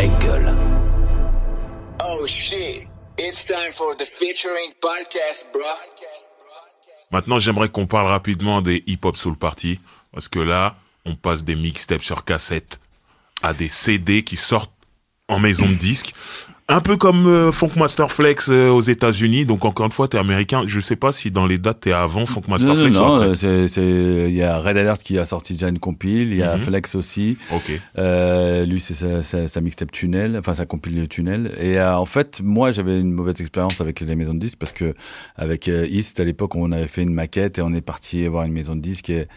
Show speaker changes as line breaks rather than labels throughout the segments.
Jungle.
Oh shit, it's time for the featuring podcast, bro.
Maintenant, j'aimerais qu'on parle rapidement des Hip Hop Soul Party, parce que là, on passe des mixtapes sur cassette à des CD qui sortent en maison de disques. Un peu comme Funkmaster Flex aux États-Unis. Donc encore une fois, t'es américain. Je sais pas si dans les dates t'es avant Funkmaster Flex ou après.
Il y a Red Alert qui a sorti déjà une compile. Il y a Flex aussi.
Ok.
Lui, c'est sa mixtape Tunnel, enfin sa compile Tunnel. Et en fait, moi, j'avais une mauvaise expérience avec les maisons de disques parce que avec East à l'époque, on avait fait une maquette et on est parti voir une maison de disques et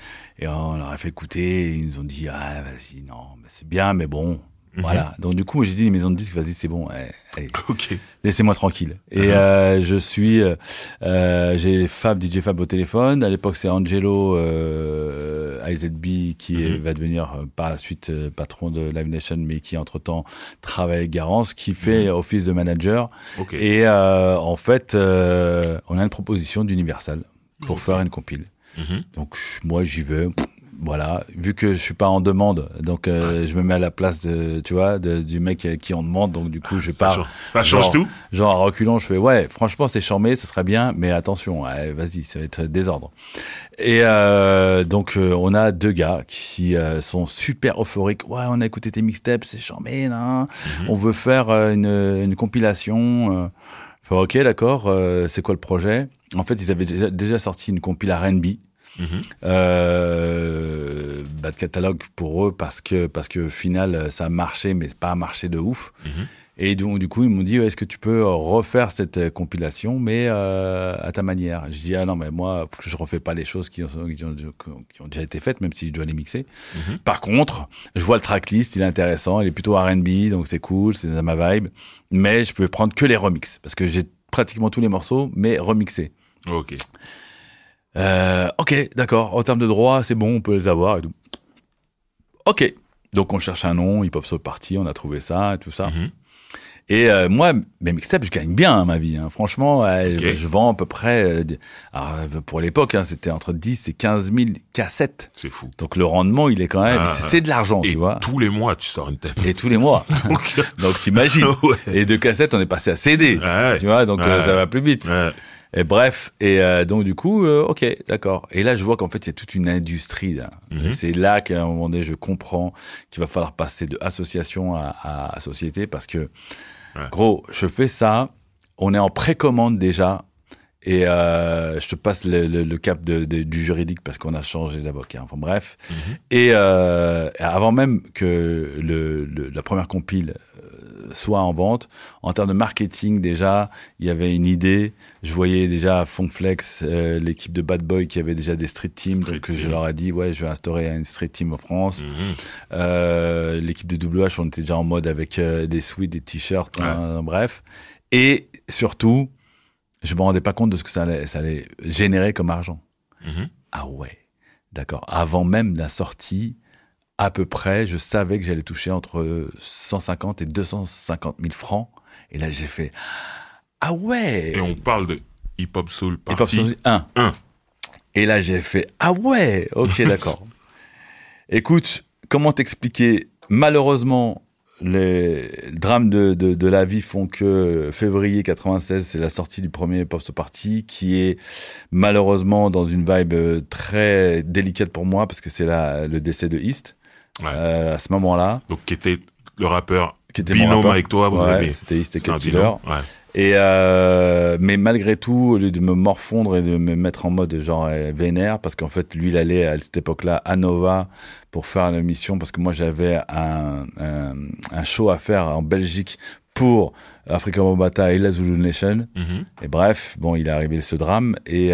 on leur a fait écouter. Et ils nous ont dit vas-y, non, c'est bien, mais bon. Voilà. Donc du coup, j'ai dit les maisons de disques, vas-y, c'est bon. Allez,
Ok.
laissez-moi tranquille. Et j'ai DJ Fab au téléphone. À l'époque, c'est Angelo IZB qui va devenir par la suite patron de Live Nation, mais qui entre-temps travaille avec Garance, qui fait office de manager.
Ok.
Et en fait, on a une proposition d'Universal pour faire une compile. Donc moi, j'y vais. Voilà, vu que je suis pas en demande, donc je me mets à la place du mec qui en demande, donc du coup je pars.
Ça change tout.
Genre à reculons, je fais franchement c'est charmé, ça serait bien, mais attention, vas-y, ça va être désordre. Et donc on a deux gars qui sont super euphoriques. Ouais, on a écouté tes mixtapes, c'est charmé, là. On veut faire une compilation. Ok, d'accord. C'est quoi le projet? En fait, ils avaient déjà sorti une compile R&B. Bad catalogue pour eux parce que au final ça a marché mais pas marché de ouf. Et donc du coup ils m'ont dit est-ce que tu peux refaire cette compilation mais à ta manière. Je dis non mais moi je refais pas les choses qui ont déjà été faites même si je dois les mixer. Par contre je vois le tracklist, il est intéressant, il est plutôt R&B donc c'est cool, c'est dans ma vibe, mais je peux prendre que les remixes parce que j'ai pratiquement tous les morceaux mais remixés.
Ok.
Ok, d'accord. En termes de droit, c'est bon, on peut les avoir et tout. Ok. Donc, on cherche un nom, Hip Hop Soul Party, on a trouvé ça et tout ça. Et moi, mes mixtapes, je gagne bien ma vie. Hein. Franchement, je vends à peu près... alors, pour l'époque, c'était entre 10 et 15 000 cassettes.
C'est fou.
Donc, le rendement, il est quand même... c'est de l'argent, tu vois.
Et tous les mois, tu sors une tape.
Et tous les mois. Donc, t'imagines. Et de cassettes, on est passé à CD. Tu vois, donc ça va plus vite. Et bref, donc du coup, ok, d'accord. Et là, je vois qu'en fait, il y a toute une industrie. Là. Et c'est là qu'à un moment donné, je comprends qu'il va falloir passer de association à société parce que, gros, je fais ça, on est en précommande déjà, et je te passe le cap du juridique parce qu'on a changé d'avocat. Enfin bref. Et avant même que la première compile soit en vente, en termes de marketing déjà, il y avait une idée. Je voyais déjà Funkflex, l'équipe de Bad Boy qui avait déjà des street teams, je leur ai dit je vais instaurer une street team en France. L'équipe de WH, on était déjà en mode avec des sweats, des t-shirts, bref. Et surtout, je me rendais pas compte de ce que ça allait générer comme argent. Ah ouais, d'accord. Avant même la sortie, à peu près, je savais que j'allais toucher entre 150 et 250 000 francs. Et là, j'ai fait ah ouais.
Et on parle de Hip Hop Soul Party.
Hip Hop Soul 1. Et là, j'ai fait ah ouais, ok, d'accord. Écoute, comment t'expliquer? Malheureusement, les drames de la vie font que février 96, c'est la sortie du premier Hip Hop Soul Party, qui est malheureusement dans une vibe très délicate pour moi, parce que c'est le décès de East. À ce moment-là.
Donc, qui était le rappeur qui était binôme avec toi.
C'était East et Cut Killer. Et mais malgré tout, au lieu de me morfondre et de me mettre en mode genre vénère, parce qu'en fait, lui, il allait à cette époque-là à Nova pour faire une émission, parce que moi, j'avais un show à faire en Belgique pour Africa Bambaataa et la Zulu Nation. Et bref, bon, il est arrivé ce drame. Et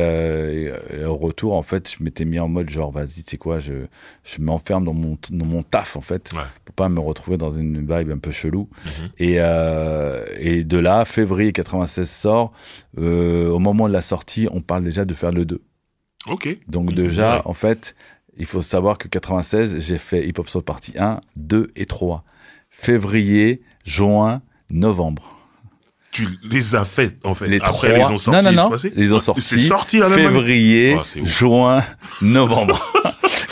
au retour, en fait, je m'étais mis en mode genre, vas-y, tu sais quoi, je m'enferme dans mon taf, en fait, pour pas me retrouver dans une vibe un peu chelou. Et de là, février 96 sort. Au moment de la sortie, on parle déjà de faire le 2.
Ok.
Donc déjà, en fait, il faut savoir que 96, j'ai fait Hip Hop Soul Party 1, 2 et 3. Février, juin, novembre.
Tu les as fait, en fait.
Les
après,
3...
les ont sortis.
Non. Les ont sortis.
C'est sorti la même
février,
année.
Juin, novembre.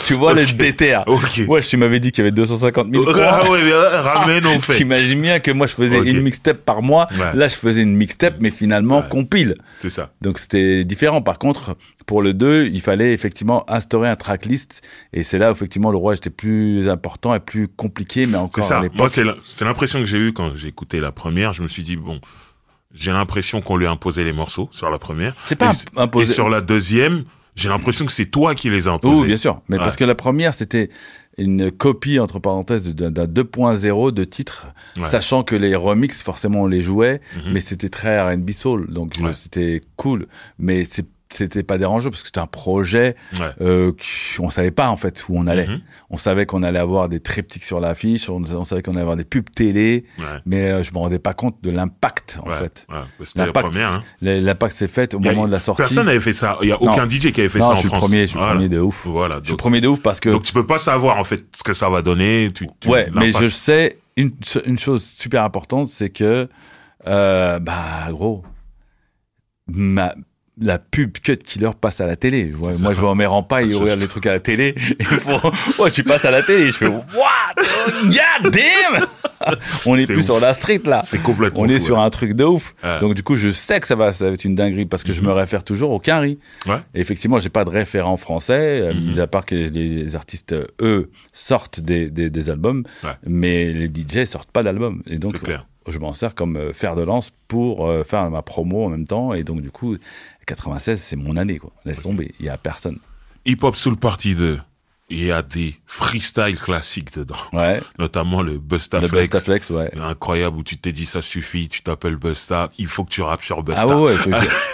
Tu vois le déter.
Okay.
Ouais, tu m'avais dit qu'il y avait 250 000 points.
Ah ouais, ramène, on fait.
T'imagines bien que moi, je faisais une mixtape par mois. Ouais. Là, je faisais une mixtape, mais finalement, compile.
C'est ça.
Donc, c'était différent. Par contre, pour le 2, il fallait effectivement instaurer un tracklist. Et c'est là, où, effectivement, le rouage était plus important et plus compliqué, mais encore à l'époque.
Moi, c'est l'impression que j'ai eue quand j'ai écouté la première. Je me suis dit, bon, j'ai l'impression qu'on lui a imposé les morceaux sur la première.
C'est pas imposé.
Et sur la deuxième, j'ai l'impression que c'est toi qui les as imposés.
Oui, bien sûr. Mais parce que la première, c'était une copie, entre parenthèses, d'un 2.0 de titre, sachant que les remixes, forcément, on les jouait, mais c'était très R&B soul, donc c'était cool. Mais c'était pas dérangeant parce que c'était un projet on savait pas en fait où on allait. On savait qu'on allait avoir des triptyques sur l'affiche, on savait qu'on allait avoir des pubs télé, mais je me rendais pas compte de l'impact en fait.
C'était la première. Hein.
L'impact s'est fait au moment de la sortie.
Personne n'avait fait ça. Il y a aucun DJ qui avait fait ça en France.
Je suis le premier de ouf.
Voilà.
Je suis le premier de ouf parce que
donc tu peux pas savoir en fait ce que ça va donner.
Mais je sais une chose super importante, c'est que gros, la pub Cut Killer passe à la télé. Moi, je vois mes rampailles, ils regardent les trucs à la télé. Tu passes à la télé. Je fais, what? God damn! On est plus sur la street, là.
C'est complètement
On est sur un truc de ouf. Donc, du coup, je sais que ça va être une dinguerie parce que je me réfère toujours au Quinry. Et effectivement, j'ai pas de référent français, mis à part que les artistes, eux, sortent des albums, mais les DJ sortent pas d'albums. Et donc, je m'en sers comme fer de lance pour faire ma promo en même temps. Et donc, du coup, 96, c'est mon année, quoi. Laisse tomber, il y a personne.
Hip Hop Soul Party 2. Il y a des freestyles classiques dedans. Notamment le Busta Flex.
Le Busta Flex,
incroyable, où tu t'es dit, ça suffit, tu t'appelles Busta, il faut que tu rappes sur Busta.
Ah ouais,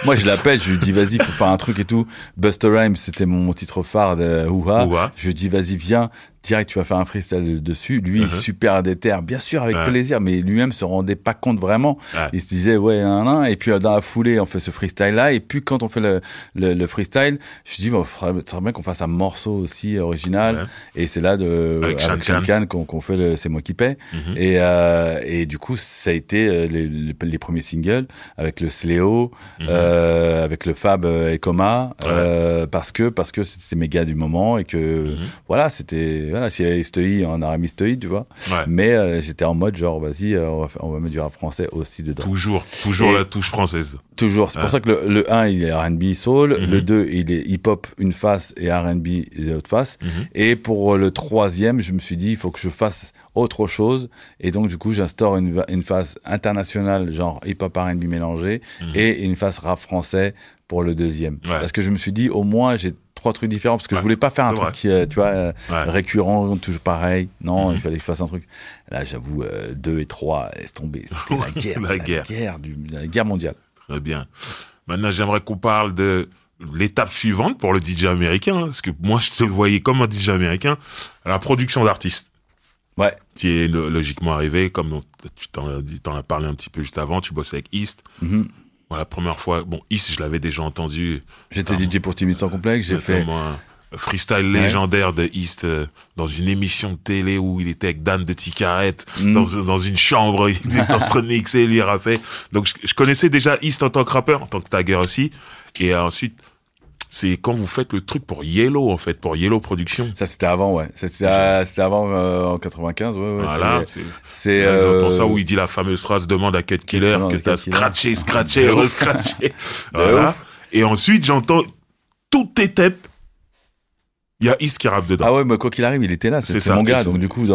moi je l'appelle, je lui dis, vas-y, faut faire un truc et tout. Busta Rhymes, c'était mon titre phare de Ouha. Je lui dis, vas-y, viens, direct, tu vas faire un freestyle dessus. Lui, super déter, bien sûr, avec plaisir, mais lui-même se rendait pas compte vraiment. Il se disait, et puis dans la foulée, on fait ce freestyle-là, et puis quand on fait le freestyle, je dis, ça serait bien qu'on fasse un morceau aussi original, et c'est là avec Shan Khan qu'on fait C'est moi qui paie. Et du coup, ça a été les premiers singles, avec le Sléo, avec le Fab et Coma, parce que c'était mes gars du moment, et que, s'il y avait Stoi, on aurait mis Stoi, tu vois. Mais j'étais en mode genre, vas-y, on va mettre du rap français aussi dedans.
Toujours la touche française.
Toujours. C'est pour ça que le 1, il est R&B soul. Le 2, il est hip-hop une face et R&B les autres faces. Et pour le 3e, je me suis dit, il faut que je fasse autre chose. Et donc, du coup, j'instaure une phase internationale, genre hip-hop R&B mélangé, et une phase rap français pour le 2e. Parce que je me suis dit, au moins, j'ai 3 trucs différents, parce que je voulais pas faire un truc qui, récurrent, toujours pareil. Non, il fallait que je fasse un truc. Là, j'avoue, 2 et 3, laisse tomber. C'était la guerre mondiale.
Très bien. Maintenant, j'aimerais qu'on parle de l'étape suivante pour le DJ américain, parce que moi, je te le voyais comme un DJ américain, la production d'artistes. Qui est logiquement arrivé, comme tu t'en as parlé un petit peu juste avant, tu bossais avec East. La première fois, East, je l'avais déjà entendu.
J'étais DJ pour Timide sans complexe, j'ai fait
un freestyle légendaire de East dans une émission de télé où il était avec Dan de Ticarette dans une chambre, il était en train de mixer, il rappait. Donc je connaissais déjà East en tant que rappeur, en tant que tagger aussi. Et ensuite, c'est quand vous faites le truc pour Yellow, en fait, pour Yellow Productions.
Ça, c'était avant, C'était avant en 95,
Voilà, j'entends ça où il dit la fameuse phrase, demande à Cut Killer que t'as scratché, re-scratché. Voilà. Et ensuite, j'entends toutes tes tapes. Il y a East qui rappe dedans.
Ah ouais, mais quoi qu'il arrive, il était là. C'est mon gars. Donc, du coup,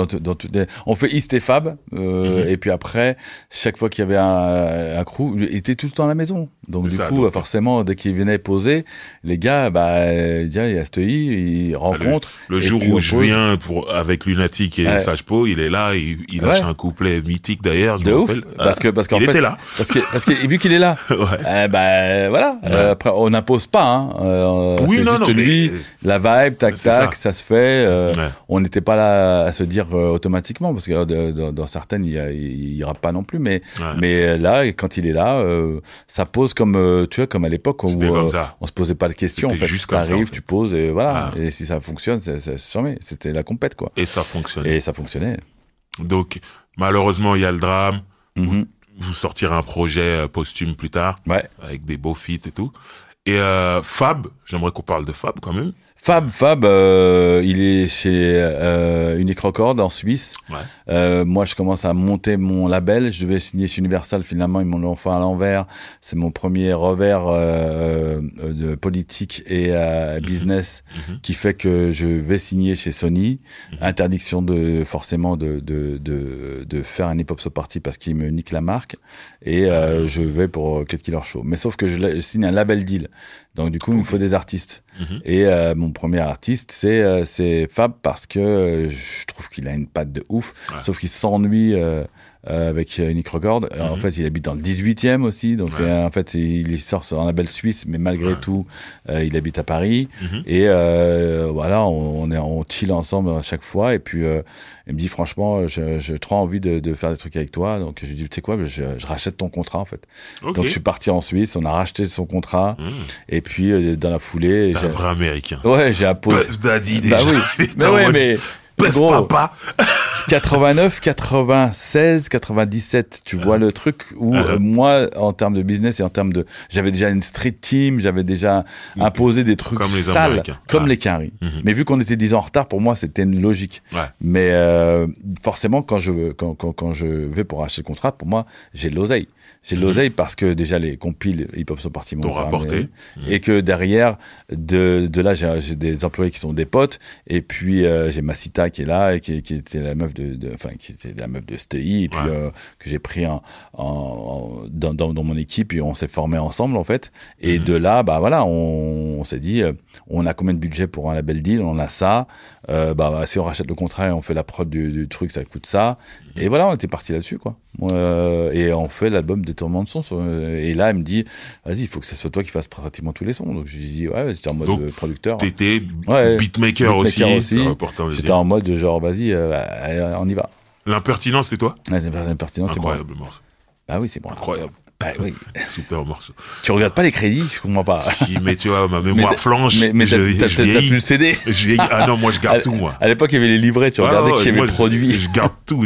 on fait East et Fab. Et puis après, chaque fois qu'il y avait un crew, il était tout le temps à la maison. Donc, du coup, forcément, dès qu'il venait poser, les gars, il y a Stoi, ils rencontrent.
Le jour où je viens avec Lunatic et Sage Po, il est là, il lâche un couplet mythique d'ailleurs.
De ouf. Parce qu'en fait.
Il était là.
Parce que vu qu'il est là. Voilà. Après, on n'impose pas, hein.
Oui,
c'est juste lui, la vibe, tac, ça se fait. On n'était pas là à se dire automatiquement, parce que dans certaines, il rappe pas non plus, mais là, quand il est là, ça pose comme, tu vois, comme à l'époque où on se posait pas de questions. En fait, juste t'arrives, tu poses, et voilà. Et si ça fonctionne, c'est charmé. C'était la compète, quoi.
Et ça fonctionnait. Donc, malheureusement, il y a le drame. Vous sortirez un projet posthume plus tard, avec des beaux feats et tout. Et Fab, j'aimerais qu'on parle de Fab quand même.
Fab, il est chez Unique Records en Suisse.
Ouais.
Moi, je commence à monter mon label. Je devais signer chez Universal. Finalement, ils m'ont l'ont fait à l'envers. C'est mon premier revers de politique et business qui fait que je vais signer chez Sony. Interdiction forcément de faire un hip-hop so party parce qu'ils me niquent la marque. Et je vais pour Cut Killer Show. Mais sauf que je signe un label deal. Donc du coup, il me faut des artistes. Et mon premier artiste, c'est Fab parce que je trouve qu'il a une patte de ouf. Ouais. Sauf qu'il s'ennuie avec Unique Records. En fait, il habite dans le 18e aussi. Donc en fait, il sort sur un label suisse, mais malgré tout, il habite à Paris. Et voilà, on chill ensemble à chaque fois. Et puis il me dit franchement, j'ai trop envie de faire des trucs avec toi. Donc je lui dis, tu sais quoi, je rachète ton contrat en fait. Okay. Donc je suis parti en Suisse, on a racheté son contrat. Et puis dans la foulée,
un vrai américain.
Ouais, j'ai apposé.
Puff Daddy déjà.
Bah oui. Mais ouais, mais
Puff Papa.
89, 96, 97, tu vois le truc où moi, en termes de business et en termes de, j'avais déjà une street team, j'avais déjà imposé des trucs
comme
sales, comme les Quinry. Mais vu qu'on était 10 ans en retard, pour moi, c'était une logique. Mais forcément, quand je vais pour acheter le contrat, pour moi, j'ai de l'oseille. J'ai de l'oseille parce que déjà les compiles hip-hop sont partis
m'ont rapporté.
Et que derrière, de là, j'ai des employés qui sont des potes. Et puis, j'ai Massita qui est là, et qui était la meuf qui était la meuf de STI, et puis que j'ai pris dans mon équipe, et on s'est formés ensemble, en fait. Et de là, bah voilà, on s'est dit, on a combien de budget pour un label deal? On a ça. Si on rachète le contrat et on fait la prod du truc, ça coûte ça. Et voilà, on était parti là-dessus, quoi. Et on fait l'album Détournement de son. Et là, elle me dit, vas-y, il faut que ce soit toi qui fasses pratiquement tous les sons. Donc, je lui dis, ouais, j'étais en mode producteur.
T'étais beatmaker aussi.
J'étais en mode genre, vas-y, on y va.
L'impertinence, c'est toi?
L'impertinence, c'est moi.
Incroyable morceau.
Ah oui, c'est moi.
Incroyable.
Ah, oui.
Super morceau.
Tu regardes pas les crédits, je comprends pas.
Si, mais tu vois, ma mémoire flanche.
Mais t'as plus le CD.
Ah non, moi je garde tout, moi.
À l'époque, il y avait les livrets, tu regardais qui avait produit.
Je garde tout.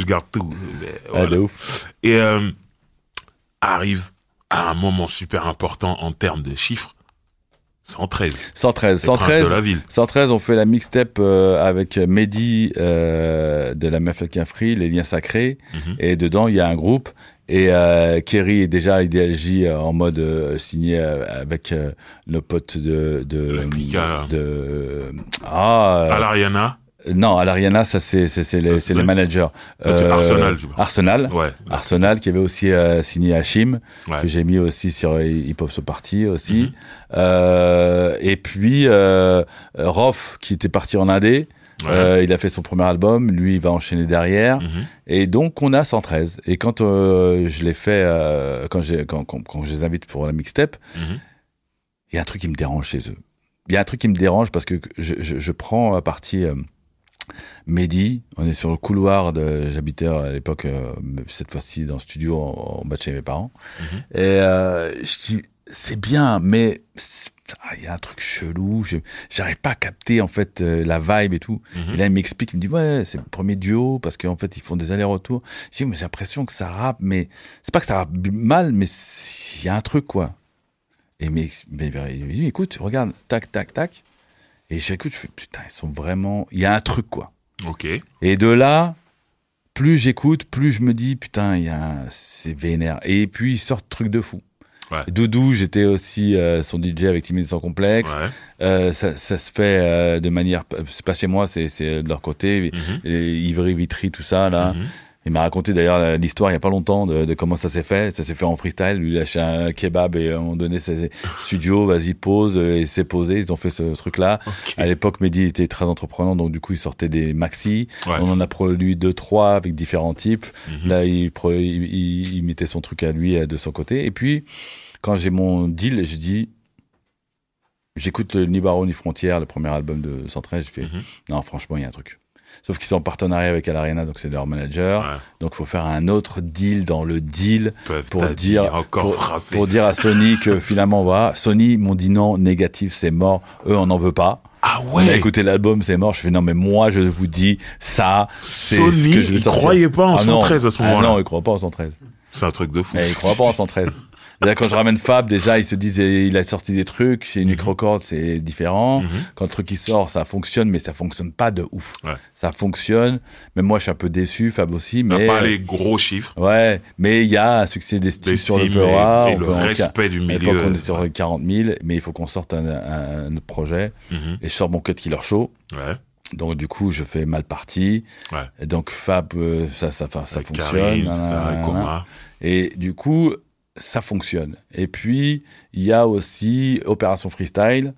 Voilà. De ouf.
Et arrive à un moment super important en termes de chiffres. 113
de
la ville.
113, on fait la mixtape avec Mehdi de la Mafia Free, Les Liens Sacrés. Et dedans, il y a un groupe. Et Kerry est déjà IDLJ en mode signé avec nos potes de
Alariana.
Non, Alariana, ça c'est les managers.
Arsenal, tu vois.
Arsenal.
Ouais.
Arsenal qui avait aussi signé Hachim, que j'ai mis aussi sur Hip Hop So Party aussi. Et puis Rof qui était parti en Indé. Il a fait son premier album, lui il va enchaîner derrière, et donc on a 113. Et quand je l'ai fait, quand je les invite pour la mixtape, il y a un truc qui me dérange chez eux. Il y a un truc qui me dérange parce que je prends à partie Mehdi, on est sur le couloir j'habitais à l'époque, cette fois-ci dans le studio en bas de chez mes parents, et je dis c'est bien, mais il y a un truc chelou, j'arrive pas à capter en fait la vibe et tout. Et là il m'explique, il me dit ouais c'est le premier duo parce qu'en fait ils font des allers-retours. Je dis mais j'ai l'impression que ça rappe, mais c'est pas que ça rappe mal, mais il y a un truc quoi. Et il me dit écoute regarde tac tac tac, et j'écoute, je fais putain ils sont vraiment, il y a un truc quoi.
Ok.
Et de là plus j'écoute, plus je me dis putain c'est vénère. Et puis ils sortent truc de fou.
Ouais.
Doudou, j'étais aussi son DJ avec Timide sans complexe. Ça se fait de manière, c'est pas chez moi, c'est de leur côté. Ivry, Vitry, tout ça là. Il m'a raconté d'ailleurs l'histoire il y a pas longtemps de comment ça s'est fait. Ça s'est fait en freestyle. Lui, il a acheté un kebab et on donnait ses studios, vas-y pose, et c'est posé. Ils ont fait ce truc-là. Okay. À l'époque, Mehdi était très entreprenant, donc du coup, il sortait des maxi. On en a produit 2-3 avec différents types. Là, il mettait son truc à lui de son côté. Et puis, quand j'ai mon deal, je dis, j'écoute le Ni Barreau ni Frontières, le premier album de 113. Je fais, non, franchement, il y a un truc. Sauf qu'ils sont en partenariat avec Alariana, donc c'est leur manager. Donc il faut faire un autre deal dans le deal pour dire à Sony que finalement, voilà, Sony m'ont dit non, négatif, c'est mort. Eux, on n'en veut pas.
Ah ouais.
On a écouté l'album, c'est mort. Je fais non, mais moi, je vous dis ça.
Sony, ce que je vais sortir. Croyait pas en 113 à ce moment-là.
Ah non, ils croient pas en 113.
C'est un truc de fou.
Ils croient pas en 113. Déjà, quand je ramène Fab, déjà, ils se disent, il a sorti des trucs, chez Unique Records, c'est différent. Quand le truc, il sort, ça fonctionne, mais ça fonctionne pas de ouf. Ouais. Ça fonctionne. Même moi, je suis un peu déçu, Fab aussi, mais...
On n'a pas les gros chiffres.
Ouais, mais il y a un succès d'estime sur le Peura.
Et le respect du milieu.
On est sur 40 000, mais il faut qu'on sorte un autre projet. Et je sors mon Cut Killer Show.
Ouais.
Donc du coup, je fais mal parti.
Ouais.
Et donc Fab, ça fonctionne.
Karim,
et du coup, ça fonctionne. Et puis, il y a aussi Opération Freestyle,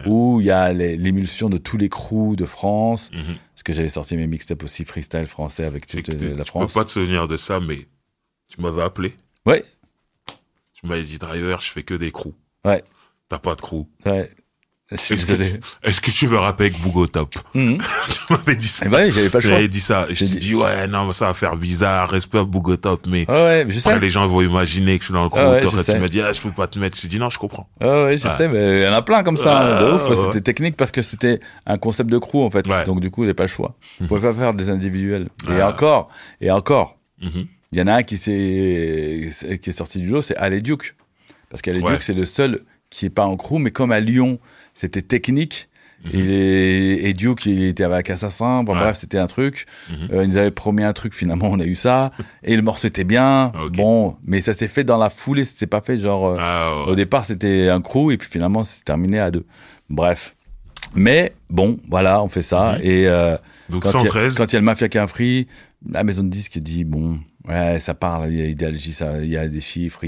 où il y a l'émulsion de tous les crews de France. Parce que j'avais sorti mes mixtapes aussi freestyle français avec toute la France.
Je peux pas te souvenir de ça, mais tu m'avais appelé.
Ouais.
Tu m'avais dit, Driver, je fais que des crews.
Ouais.
T'as pas de crew.
Ouais.
Est-ce que tu veux rapper avec Bougo Top? Tu m'avais dit ça.
Ouais, j'avais pas le choix.
J'avais dit ça. Je t'ai dit, ouais, non, ça va faire bizarre, respect à Bougo Top, mais
je sais.
les gens vont imaginer que je suis dans le crew. Tu m'as dit, je peux pas te mettre. Je t'ai dit, non, je comprends.
Ouais, je sais, mais il y en a plein comme ça, de ouf. C'était technique parce que c'était un concept de crew, en fait. Donc, du coup, il n'y avait pas le choix. On pouvait pas faire des individuels. Et encore. Il y en a un qui est sorti du lot, c'est Ale Duke. Parce qu'Ale Duke, c'est le seul qui est pas en crew, mais comme à Lyon, c'était technique. Et Duke, il était avec Assassin. Bref, c'était un truc. Ils nous avaient promis un truc, finalement, on a eu ça. Et le morceau était bien. Bon, mais ça s'est fait dans la foulée. C'est pas fait genre. Au départ, c'était un crew, et puis finalement, c'est terminé à 2. Bref. Mais bon, voilà, on fait ça. Et
donc,
quand
113.
Quand il y a le Mafia qui a un free, la maison de disques dit bon. Ouais, ça parle, il y a idéologie, il y a des chiffres,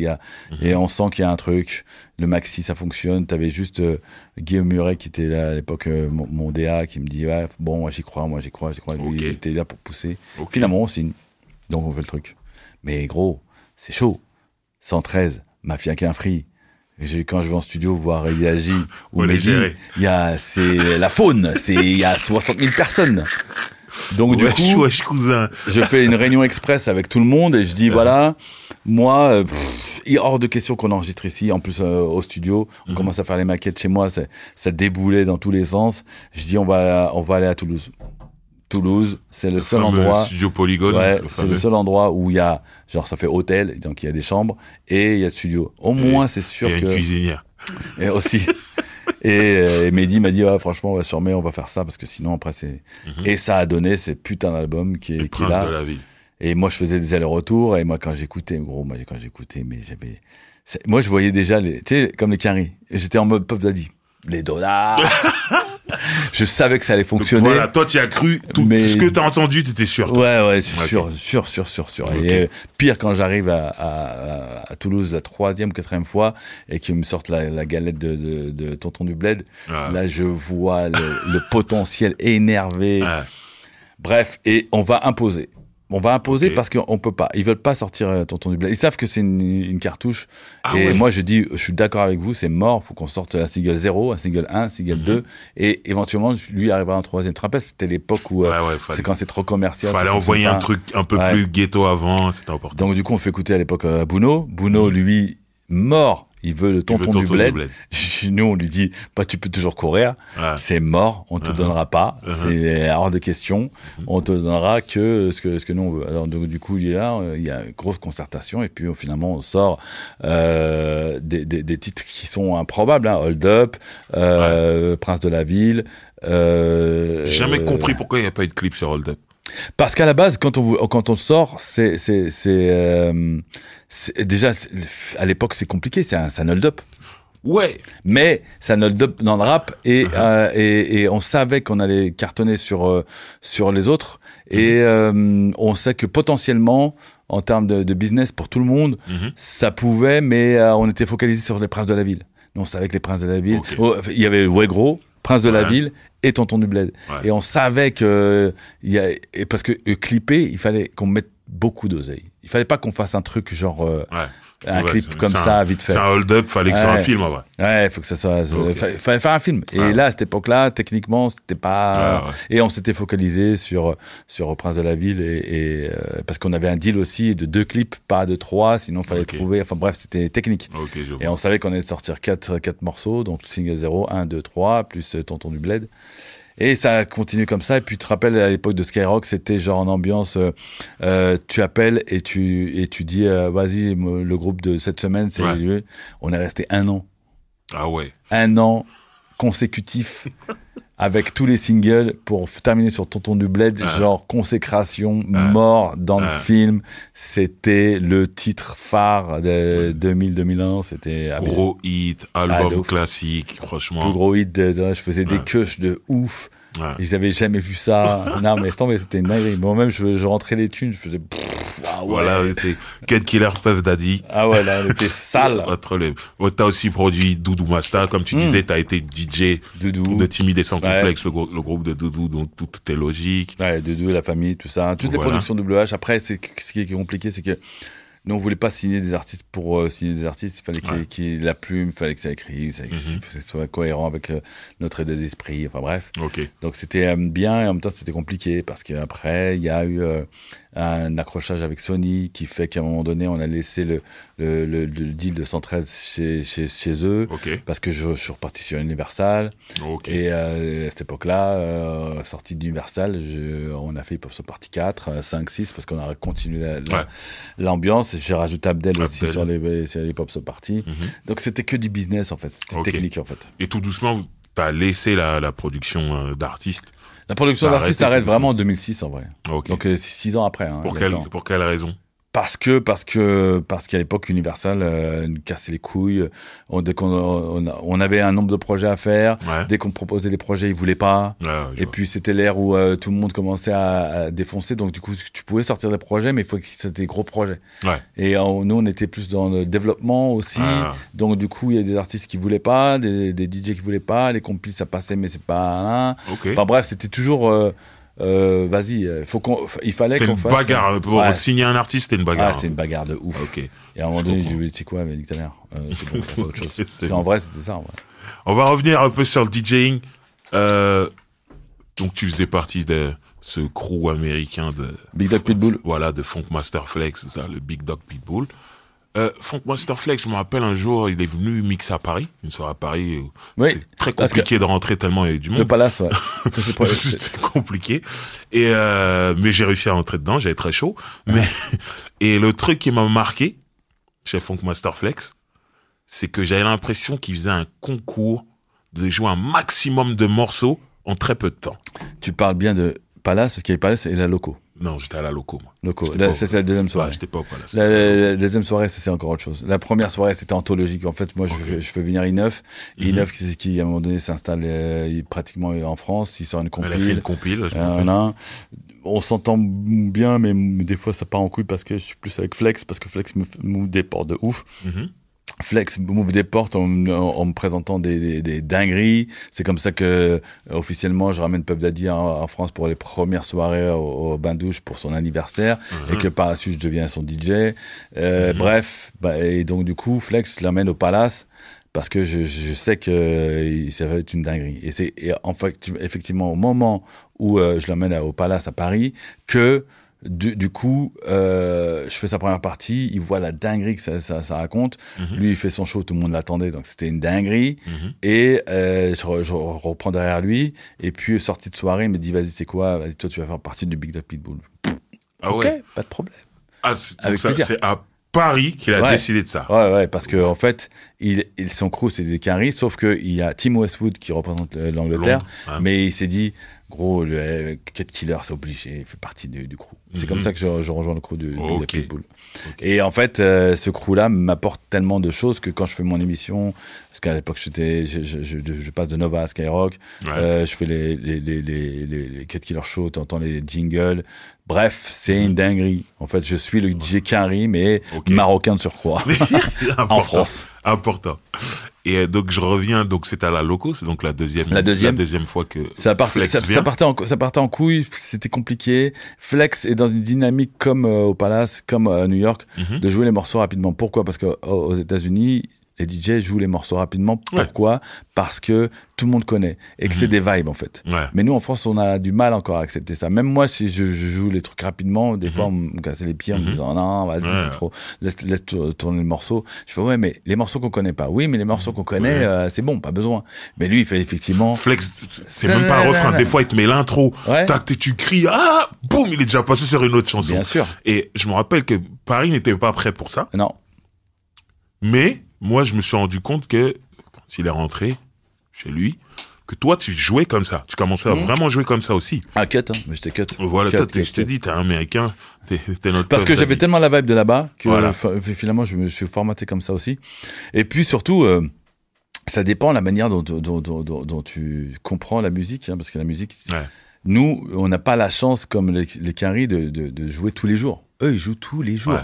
et on sent qu'il y a un truc. Le maxi, ça fonctionne. T'avais juste Guillaume Muret qui était là à l'époque, mon DA, qui me dit ouais, bon, moi j'y crois. Lui, il était là pour pousser. Finalement, on signe. Donc on fait le truc. Mais gros, c'est chaud. 113, Mafia qu'un free. Quand je vais en studio voir Idéologie ou Mehdi, c'est la faune, il y a 60 000 personnes. Donc du coup,
cousin.
je fais une réunion express avec tout le monde et je dis voilà, moi, il est hors de question qu'on enregistre ici. En plus au studio, on commence à faire les maquettes chez moi, ça déboulait dans tous les sens. Je dis on va aller à Toulouse. Toulouse, c'est le seul endroit.
Studio Polygone.
Ouais, c'est le seul endroit où il y a, genre ça fait hôtel, donc il y a des chambres et il y a le studio. Au moins c'est sûr que.
Il y a une cuisinière.
Et aussi. Et Mehdi m'a dit franchement on va faire ça parce que sinon après c'est et ça a donné ces putains d'albums qui est
Prince
là.
De la ville.
Et moi je faisais des allers-retours et moi quand j'écoutais mais moi je voyais déjà tu sais comme les Quinry, j'étais en mode Puff Daddy, les dollars. Je savais que ça allait fonctionner. Donc
voilà, toi tu as cru tout ce que t'as entendu, t'étais sûr. Toi.
Ouais, sûr. Et pire quand j'arrive à Toulouse la 3e ou 4e fois et qu'ils me sortent la galette de Tonton du Bled, là je vois le potentiel énervé. Bref, et on va imposer. Parce qu'on peut pas. Ils veulent pas sortir Tonton du Bled. Ils savent que c'est une cartouche. Moi, je dis, je suis d'accord avec vous, c'est mort. Faut qu'on sorte un single 0, un single 1, un single 2. Et éventuellement, lui arrivera en 3e trapèze. C'était l'époque où c'est quand c'est trop commercial.
Fallait envoyer un truc un peu plus ghetto avant. C'était important.
Donc, du coup, on fait écouter à l'époque à Bouno. Bouno, lui, mort. Il veut le tonton du bled. Nous, on lui dit, tu peux toujours courir. C'est mort. On te donnera pas. C'est hors de question. On te donnera que ce que nous on veut. Alors, donc, du coup, il y a une grosse concertation et puis finalement, on sort des titres qui sont improbables. Hold Up, Prince de la ville.
J'ai jamais compris pourquoi il n'y a pas eu de clip sur Hold Up.
Parce qu'à la base, quand on sort, c'est déjà à l'époque c'est compliqué, c'est un hold-up.
Ouais.
Mais c'est un hold-up dans le rap et on savait qu'on allait cartonner sur les autres et on sait que potentiellement en termes de business pour tout le monde, ça pouvait, mais on était focalisé sur les Princes de la ville. Nous, on savait que les Princes de la ville, il y avait Gros, Prince de la ville et Tonton du Bled. Et on savait que parce que clipper, il fallait qu'on mette beaucoup d'oseille. Il fallait pas qu'on fasse un truc genre un clip comme ça vite fait.
C'est un hold-up, fallait que ce soit un film en vrai.
Ouais, faut que ça soit fallait faire un film. Et là à cette époque-là, techniquement, c'était pas et on s'était focalisé sur Prince de la ville et parce qu'on avait un deal aussi de 2 clips, pas de 3, sinon fallait trouver bref, c'était technique. Et on savait qu'on allait sortir 4 morceaux, donc single 0, 1 2 3 plus Tonton du Bled. Et ça a continué comme ça. Et puis, tu te rappelles, à l'époque de Skyrock, c'était genre en ambiance, tu appelles et tu dis, vas-y, le groupe de cette semaine, c'est lui. On est resté 1 an.
Ah ouais.
1 an consécutif avec tous les singles pour terminer sur Tonton du Bled, genre consécration, mort dans le film. C'était le titre phare de 2000-2001. C'était
gros hit, album classique, franchement.
Plus gros hit, je faisais des queues de ouf. Ils avaient jamais vu ça. Non, mais c'était une dinguerie. Moi-même, je rentrais les thunes, je faisais.
Voilà, Cut Killer, Puff Daddy.
Ah ouais, là, on était sale.
T'as aussi produit Doudou Masta, comme tu disais, t'as été DJ
Doudou.
de Timide et Sans Complexe, le groupe de Doudou, donc tout est logique.
Ouais, Doudou, la famille, tout ça. Toutes les productions WH. Après, ce qui est compliqué, c'est que nous, on voulait pas signer des artistes pour signer des artistes. Il fallait qu'il y ait la plume, il fallait que ça écrive, que ça soit cohérent avec notre état d'esprit. Enfin bref. Donc c'était bien et en même temps c'était compliqué parce qu'après il y a eu un accrochage avec Sony qui fait qu'à un moment donné on a laissé le deal de 113 chez eux parce que je suis reparti sur Universal. Et à cette époque-là, sortie d'Universal, on a fait Hip Hop Soul Party 4, 5, 6 parce qu'on a continué l'ambiance. J'ai rajouté Abdel aussi sur les Hip Hop Soul Party. Donc c'était que du business en fait, c'était technique en fait.
Et tout doucement, t'as laissé la production d'artistes.
La production d'artistes arrête vraiment en 2006 en vrai. Donc 6 ans après. Hein,
pour quelle raison?
Parce qu'à l'époque Universal nous cassait les couilles. Dès on avait un nombre de projets à faire, dès qu'on proposait des projets, ils voulaient pas. Et puis c'était l'ère où tout le monde commençait à défoncer. Donc du coup, tu pouvais sortir des projets, mais il faut que c'était des gros projets. Et nous, on était plus dans le développement aussi. Donc du coup, il y a des artistes qui voulaient pas, des DJ qui voulaient pas, les complis ça passait, mais c'est pas. Enfin bref, c'était toujours. Vas-y, il fallait qu'on fasse.
C'était une bagarre pour signer un artiste, c'était une bagarre.
C'est une bagarre de ouf. Et à un moment donné, j'ai dit, tu sais quoi, mais nique ta mère. C'est bon, c'est autre chose. Parce qu'en vrai, c'était ça.
On va revenir un peu sur le DJing. Donc, tu faisais partie de ce crew américain de
Big Dog Pitbull.
Voilà, de Funk Master Flex, ça, le Big Dog Pitbull. Funk Master Flex, je me rappelle un jour, il est venu mixer à Paris, une soirée à Paris. C'était très compliqué de rentrer tellement il y avait du monde.
Le Palace, ouais.
C'était compliqué. Mais j'ai réussi à rentrer dedans, j'avais très chaud. Et le truc qui m'a marqué chez Funk Master Flex, c'est que j'avais l'impression qu'il faisait un concours de jouer un maximum de morceaux en très peu de temps.
Tu parles bien de Palace, parce qu'il y avait Palace et la Loco.
Non, j'étais à la Loco, moi.
C'est la deuxième soirée.
J'étais pas au Palace.
La deuxième soirée, c'est encore autre chose. La première soirée, c'était anthologique. En fait, moi, je fais venir I9. I9, qui, à un moment donné, s'installe pratiquement en France. Il sort une compile.
Elle a fait une compile, je me rappelle.
On s'entend bien, mais des fois, ça part en couille parce que je suis plus avec Flex, parce que Flex me déporte de ouf. Flex m'ouvre des portes en me présentant des dingueries. C'est comme ça que officiellement je ramène Puff Daddy en France pour les premières soirées au bain douche pour son anniversaire et que par la suite je deviens son DJ. Bref, et donc du coup Flex l'amène au Palace parce que je sais que ça va être une dinguerie. Et en fait effectivement au moment où je l'amène au Palace à Paris que du coup, je fais sa première partie, il voit la dinguerie que ça raconte. Lui, il fait son show, tout le monde l'attendait, donc c'était une dinguerie. Et je reprends derrière lui. Et puis, sortie de soirée, il me dit, vas-y, c'est quoi? Vas-y, toi, tu vas faire partie du Big Dog Pitbull. Ok, pas de problème.
Donc c'est à Paris qu'il a décidé de ça.
Ouais, parce que en fait, son crew, c'est des caries, sauf qu'il y a Tim Westwood qui représente l'Angleterre, mais il s'est dit... Gros, le Cut Killer, c'est obligé, il fait partie du crew. C'est comme ça que je rejoins le crew de Pitbull. Et en fait, ce crew-là m'apporte tellement de choses que quand je fais mon émission, parce qu'à l'époque, je passe de Nova à Skyrock, je fais les Cut Killer Show, t'entends les jingles. Bref, c'est une dinguerie. En fait, je suis le DJ Karim, mais marocain de surcroît. En France.
Important. Et donc je reviens, donc c'est à la Loco, c'est donc la deuxième fois que Flex vient.
Ça partait en couille, c'était compliqué. Flex est dans une dynamique comme au Palace, comme à New York, de jouer les morceaux rapidement. Pourquoi? Parce qu'aux États-Unis, les DJ jouent les morceaux rapidement. Pourquoi ? Parce que tout le monde connaît et que c'est des vibes en fait. Mais nous en France, on a du mal encore à accepter ça. Même moi, si je joue les trucs rapidement, des fois on me cassait les pieds en me disant non, vas-y, c'est trop, laisse tourner le morceau. Je fais ouais, mais les morceaux qu'on connaît pas. Oui, mais les morceaux qu'on connaît, c'est bon, pas besoin. Mais lui, il fait effectivement.
Flex, c'est même pas le refrain. Des fois, il te met l'intro. Tac, tu cries, boum, il est déjà passé sur une autre chanson.
Bien sûr.
Et je me rappelle que Paris n'était pas prêt pour ça.
Non.
Mais moi, je me suis rendu compte que quand il est rentré chez lui, que toi, tu jouais comme ça. Tu commençais à vraiment jouer comme ça aussi.
Ah, cut, hein. Mais j'étais cut.
Voilà, je te dis, t'es américain, t'es notre
Parce que j'avais tellement la vibe de là-bas que finalement, je me suis formaté comme ça aussi. Et puis surtout, ça dépend de la manière dont tu comprends la musique, hein, parce que la musique, nous, on n'a pas la chance, comme les Quinry, de jouer tous les jours. Eux, ils jouent tous les jours.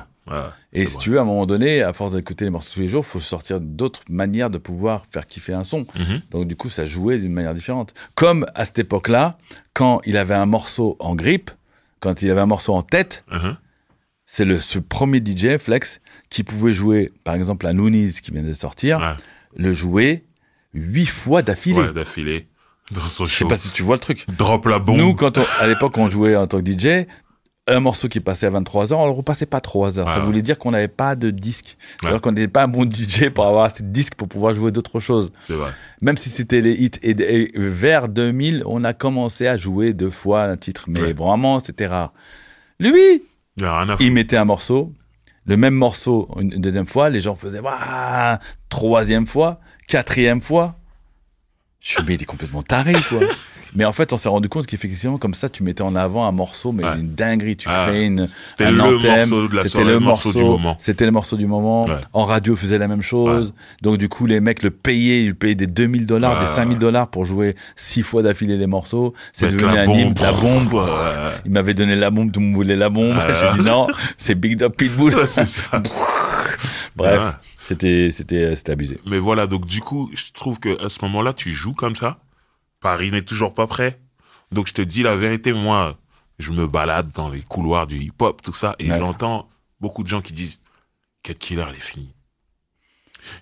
Et si tu veux, à un moment donné, à force d'écouter les morceaux tous les jours, il faut sortir d'autres manières de pouvoir faire kiffer un son. Donc du coup, ça jouait d'une manière différente. Comme à cette époque-là, quand il avait un morceau en grippe, quand il avait un morceau en tête, c'est ce premier DJ, Flex, qui pouvait jouer, par exemple, la Noonies qui vient de sortir, le jouer 8 fois d'affilée.
Ouais, d'affilée. Dans son show.
Je sais pas si tu vois le truc.
Drop la bombe.
Nous, à l'époque, on jouait en tant que DJ, un morceau qui passait à 23h, on le repassait pas 3 heures. Ça voulait dire qu'on n'avait pas de disque. C'est-à-dire qu'on n'était pas un bon DJ pour avoir assez de disques pour pouvoir jouer d'autres choses.
C'est vrai.
Même si c'était les hits. Et vers 2000, on a commencé à jouer 2 fois un titre. Mais vraiment, c'était rare. Lui, il mettait un morceau, le même morceau une deuxième fois, les gens faisaient waouh, 3e fois, 4e fois. Je me dis, mais il est complètement taré, quoi. Mais en fait, on s'est rendu compte qu'effectivement, comme ça, tu mettais en avant un morceau, mais une dinguerie. Tu créais
c'était le morceau de la soirée, le morceau du moment.
C'était le morceau du moment. En radio, faisait la même chose. Donc, du coup, les mecs le payaient. Ils payaient des $2000, des $5000 pour jouer 6 fois d'affilée les morceaux. C'est devenu un hymne. La bombe. Il m'avait donné la bombe, tout le monde voulait la bombe. J'ai dit non, c'est Big Dog Pitbull.
C'est ça.
Bref. C'était abusé.
Mais voilà, donc du coup, je trouve qu'à ce moment-là, tu joues comme ça. Paris n'est toujours pas prêt. Donc je te dis la vérité, moi, je me balade dans les couloirs du hip-hop, tout ça, et j'entends beaucoup de gens qui disent « Cut Killer, il est fini ».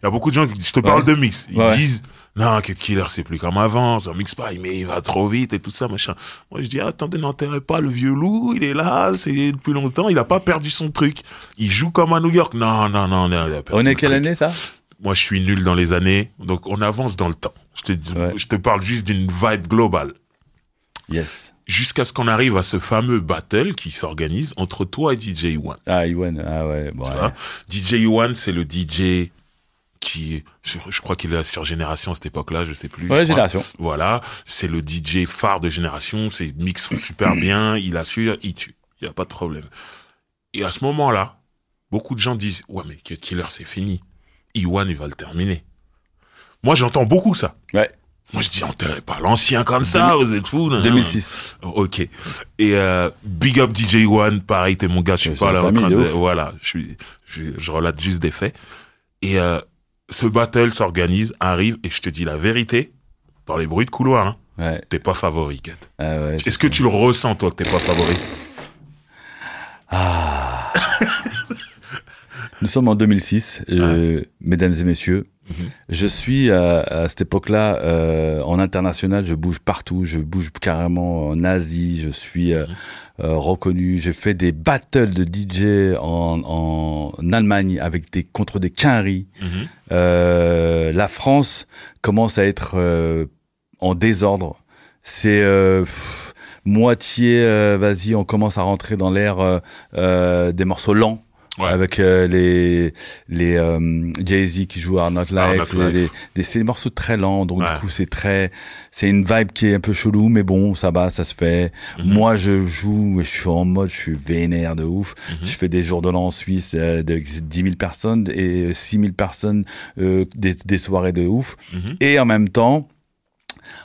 Il y a beaucoup de gens qui je te parle de mix. Ils disent « Non, Cut Killer, c'est plus comme avant, ça mixe pas, mais il va trop vite et tout ça, machin ». Moi, je dis « Attendez, n'enterrez pas le vieux loup, il est là, c'est depuis longtemps, il a pas perdu son truc. Il joue comme à New York. Non, il a perdu
On est quelle année, ça ?
Moi, je suis nul dans les années, donc on avance dans le temps. Je te parle juste d'une vibe globale.
Yes.
Jusqu'à ce qu'on arrive à ce fameux battle qui s'organise entre toi et DJ Iwan.
Ah, Iwan, ah ouais. Bon,
DJ Iwan, c'est le DJ qui, je crois qu'il est sur Génération à cette époque-là, je sais plus.
Ouais, Génération.
Voilà. C'est le DJ phare de Génération, ses mix sont super bien, il assure, il tue. Il y a pas de problème. Et à ce moment-là, beaucoup de gens disent, ouais, mais Cut Killer, c'est fini. Iwan, il va le terminer. Moi, j'entends beaucoup ça.
Ouais.
Moi, je dis, enterrez pas l'ancien comme ça, vous êtes fous.
2006.
Ok. Et big up DJ Iwan, pareil, t'es mon gars, je suis pas là en train de... Voilà, je relate juste des faits. Et ce battle s'organise, arrive, et je te dis la vérité, dans les bruits de couloir, t'es pas favori, Kat. Est-ce que tu le ressens, toi, que t'es pas favori?
Nous sommes en 2006, mesdames et messieurs. Je suis à cette époque-là en international, je bouge partout, je bouge carrément en Asie, je suis reconnu. J'ai fait des battles de DJ en Allemagne contre des Quinry. La France commence à être en désordre. C'est moitié, vas-y, on commence à rentrer dans l'ère des morceaux lents. Avec les Jay-Z qui joue Hard Knock Life, c'est des morceaux très lents, donc du coup c'est une vibe qui est un peu chelou, mais bon, ça va, ça se fait. Moi, je joue, je suis en mode, je suis vénère de ouf. Je fais des jours de l'an en Suisse de 10 000 personnes et 6 000 personnes, des soirées de ouf. Et en même temps,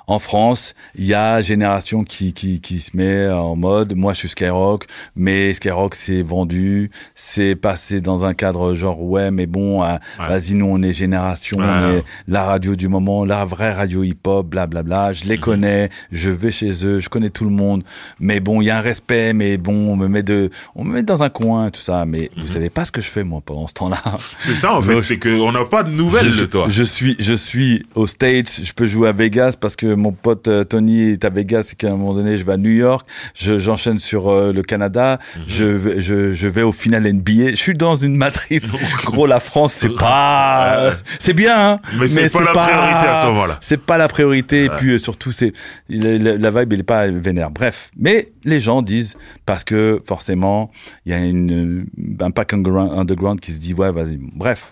En France, il y a Génération qui se met en mode, moi je suis Skyrock, mais Skyrock c'est vendu, c'est passé dans un cadre genre ouais mais bon, vas-y nous on est Génération, on est la radio du moment, la vraie radio hip-hop, blablabla, je les connais, je vais chez eux, je connais tout le monde, mais bon il y a un respect, mais bon on me met dans un coin, tout ça, mais vous savez pas ce que je fais moi pendant ce temps-là.
C'est ça en fait, c'est qu'on n'a pas de nouvelles de toi.
Je suis au States, je peux jouer à Vegas parce que mon pote Tony est à Vegas et qu'à un moment donné je vais à New York, j'enchaîne sur le Canada, je vais au final NBA, je suis dans une matrice. Gros, la France c'est pas c'est bien hein,
mais c'est pas la priorité à ce moment-là.
C'est pas la priorité et puis surtout c'est la vibe elle est pas vénère. Bref, mais les gens disent parce que forcément il y a un pack underground qui se dit ouais vas-y. Bref.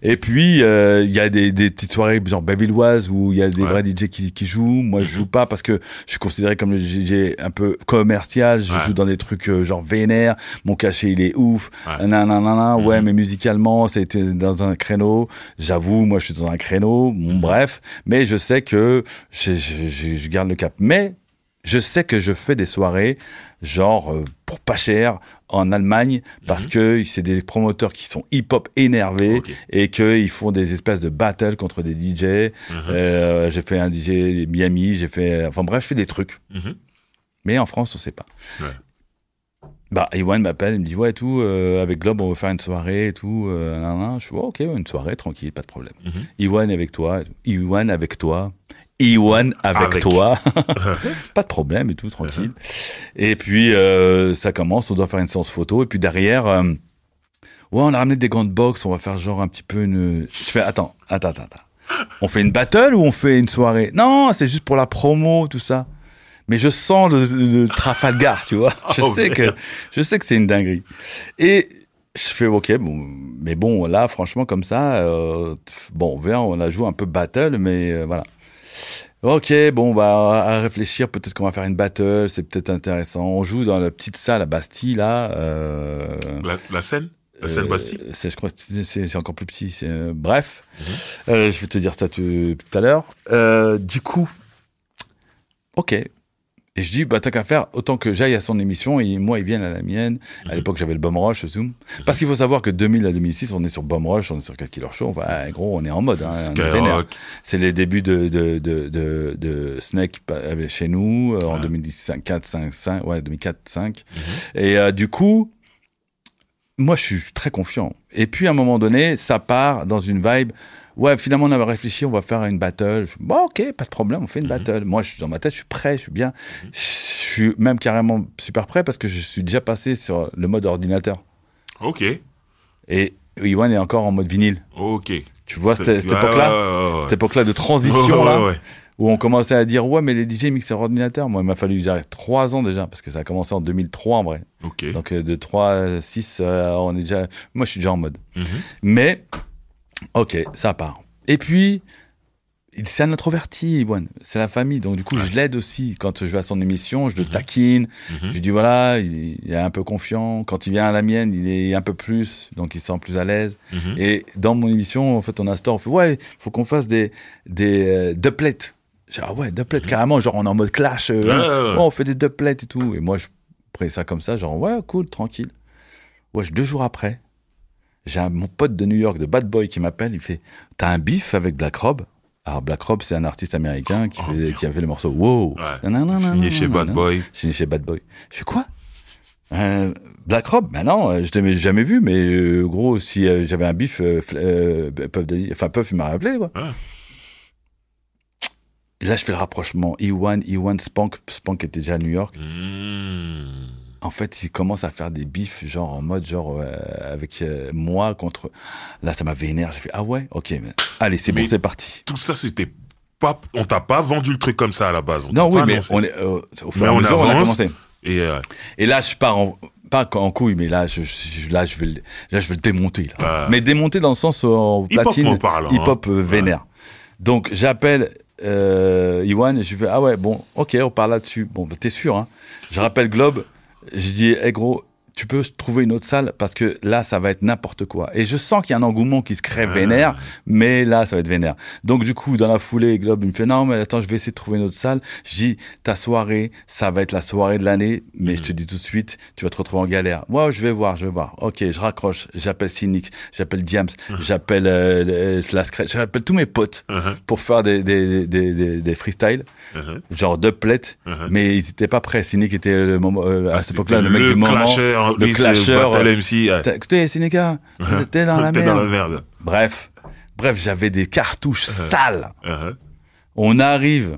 Et puis il y a des petites soirées genre Babyloise où il y a des vrais DJ qui jouent. Moi je joue pas parce que je suis considéré comme le DJ un peu commercial. Je joue dans des trucs genre vénère. Mon cachet il est ouf. Ouais mais musicalement c'était dans un créneau. J'avoue moi je suis dans un créneau. Bon, bref, mais je sais que je garde le cap. Mais je sais que je fais des soirées genre pour pas cher en Allemagne parce que c'est des promoteurs qui sont hip-hop énervés et qu'ils font des espèces de battles contre des DJ. J'ai fait un DJ Miami, enfin bref, je fais des trucs. Mais en France, on sait pas. Bah, Iwan m'appelle, il me dit ouais, tout, avec Globe, on veut faire une soirée et tout. Je suis ok, une soirée, tranquille, pas de problème. Iwan avec toi. Iwan avec toi. Pas de problème et tout, tranquille. Et puis, ça commence, on doit faire une séance photo. Et puis derrière, ouais, on a ramené des grandes box, on va faire genre un petit peu une... Je fais, attends. On fait une battle ou on fait une soirée? Non, c'est juste pour la promo, tout ça. Mais je sens le Trafalgar, tu vois. Je sais que c'est une dinguerie. Et je fais ok, bon, mais bon, là, franchement, comme ça, on a joué un peu battle, mais voilà. Ok, bon, on va réfléchir. Peut-être qu'on va faire une battle. C'est peut-être intéressant. On joue dans la petite salle à Bastille, là.
La scène? La scène Bastille?
Je crois que c'est encore plus petit. Bref. Je vais te dire ça tout à l'heure. Du coup, ok. Et je dis, bah, tant qu'à faire, autant que j'aille à son émission et moi, ils viennent à la mienne. À l'époque, j'avais le Bum Rush, Zoom. Parce qu'il faut savoir que 2000 à 2006, on est sur Bum Rush, on est sur 4 Killer Show. Enfin, gros, on est en mode. C'est les débuts de Snake chez nous, en 2004-5. Et du coup, moi, je suis très confiant. Et puis, à un moment donné, ça part dans une vibe. Ouais, finalement, on avait réfléchi, on va faire une battle. Bon, ok, pas de problème, on fait une battle. Moi, dans ma tête, je suis prêt, je suis bien. Je suis même carrément super prêt parce que je suis déjà passé sur le mode ordinateur.
Ok.
Et Iwan est encore en mode vinyle.
Ok.
Tu vois cette époque-là cette époque-là de transition, où on commençait à dire, ouais, mais les DJ mixent sur ordinateur. Moi, il m'a fallu 3 ans déjà, parce que ça a commencé en 2003, en vrai.
Ok.
Donc, de 3 à 6, on est déjà... Moi, je suis déjà en mode. Mais... Ok, ça part. Et puis, c'est un introverti, Iwan. C'est la famille. Donc, du coup, je l'aide aussi. Quand je vais à son émission, je le taquine. Je lui dis, voilà, il est un peu confiant. Quand il vient à la mienne, il est un peu plus. Donc, il se sent plus à l'aise. Et dans mon émission, en fait, on instaure, on fait, ouais, il faut qu'on fasse des doublets. J'ai dit, ah ouais, doublets, carrément. Genre, on est en mode clash. On fait des doublets et tout. Et moi, je prenais ça comme ça, genre, ouais, cool, tranquille. Ouais, 2 jours après, j'ai mon pote de New York, de Bad Boy, qui m'appelle. Il fait, t'as un beef avec Black Rob? Alors, Black Rob, c'est un artiste américain qui a fait le morceau Wow.
Signé chez Bad Boy.
Signé chez Bad Boy. Je fais quoi? Black Rob? Ben non, je t'avais jamais vu, mais gros, si j'avais un beef, Puff, il m'a rappelé, quoi. Et là, je fais le rapprochement. Iwan, Spank était déjà à New York. En fait, il commence à faire des bifs, genre en mode, avec moi contre. Là, ça m'a vénère. J'ai fait, ah ouais, ok, mais allez, c'est bon, c'est parti.
Tout ça, c'était pas. On t'a pas vendu le truc comme ça à la base.
Non, oui, mais on est. Au fur et à mesure, on a commencé. Et là, je pars pas en couille, mais là, je vais le démonter. Là. Mais démonter dans le sens platine, hip-hop vénère. Donc, j'appelle Iwan, et je fais, ah ouais, bon, ok, on parle là-dessus. Bon, t'es sûr, hein? Je rappelle Globe. Je dis, hey gros, tu peux trouver une autre salle parce que là, ça va être n'importe quoi. Et je sens qu'il y a un engouement qui se crée vénère, mais là, ça va être vénère. Donc, du coup, dans la foulée, Globe, il me fait, non, mais attends, je vais essayer de trouver une autre salle. Je dis, ta soirée, ça va être la soirée de l'année, mais je te dis tout de suite, tu vas te retrouver en galère. Ouais, je vais voir. Ok, je raccroche. J'appelle Cynic, j'appelle Diams, j'appelle Slash, j'appelle tous mes potes pour faire des freestyles, genre dubplate, mais ils étaient pas prêts. Cynic était à cette époque-là le mec du moment. Le clasheur. Écoutez, Sénéca, t'es dans la merde. Bref, j'avais des cartouches sales. On arrive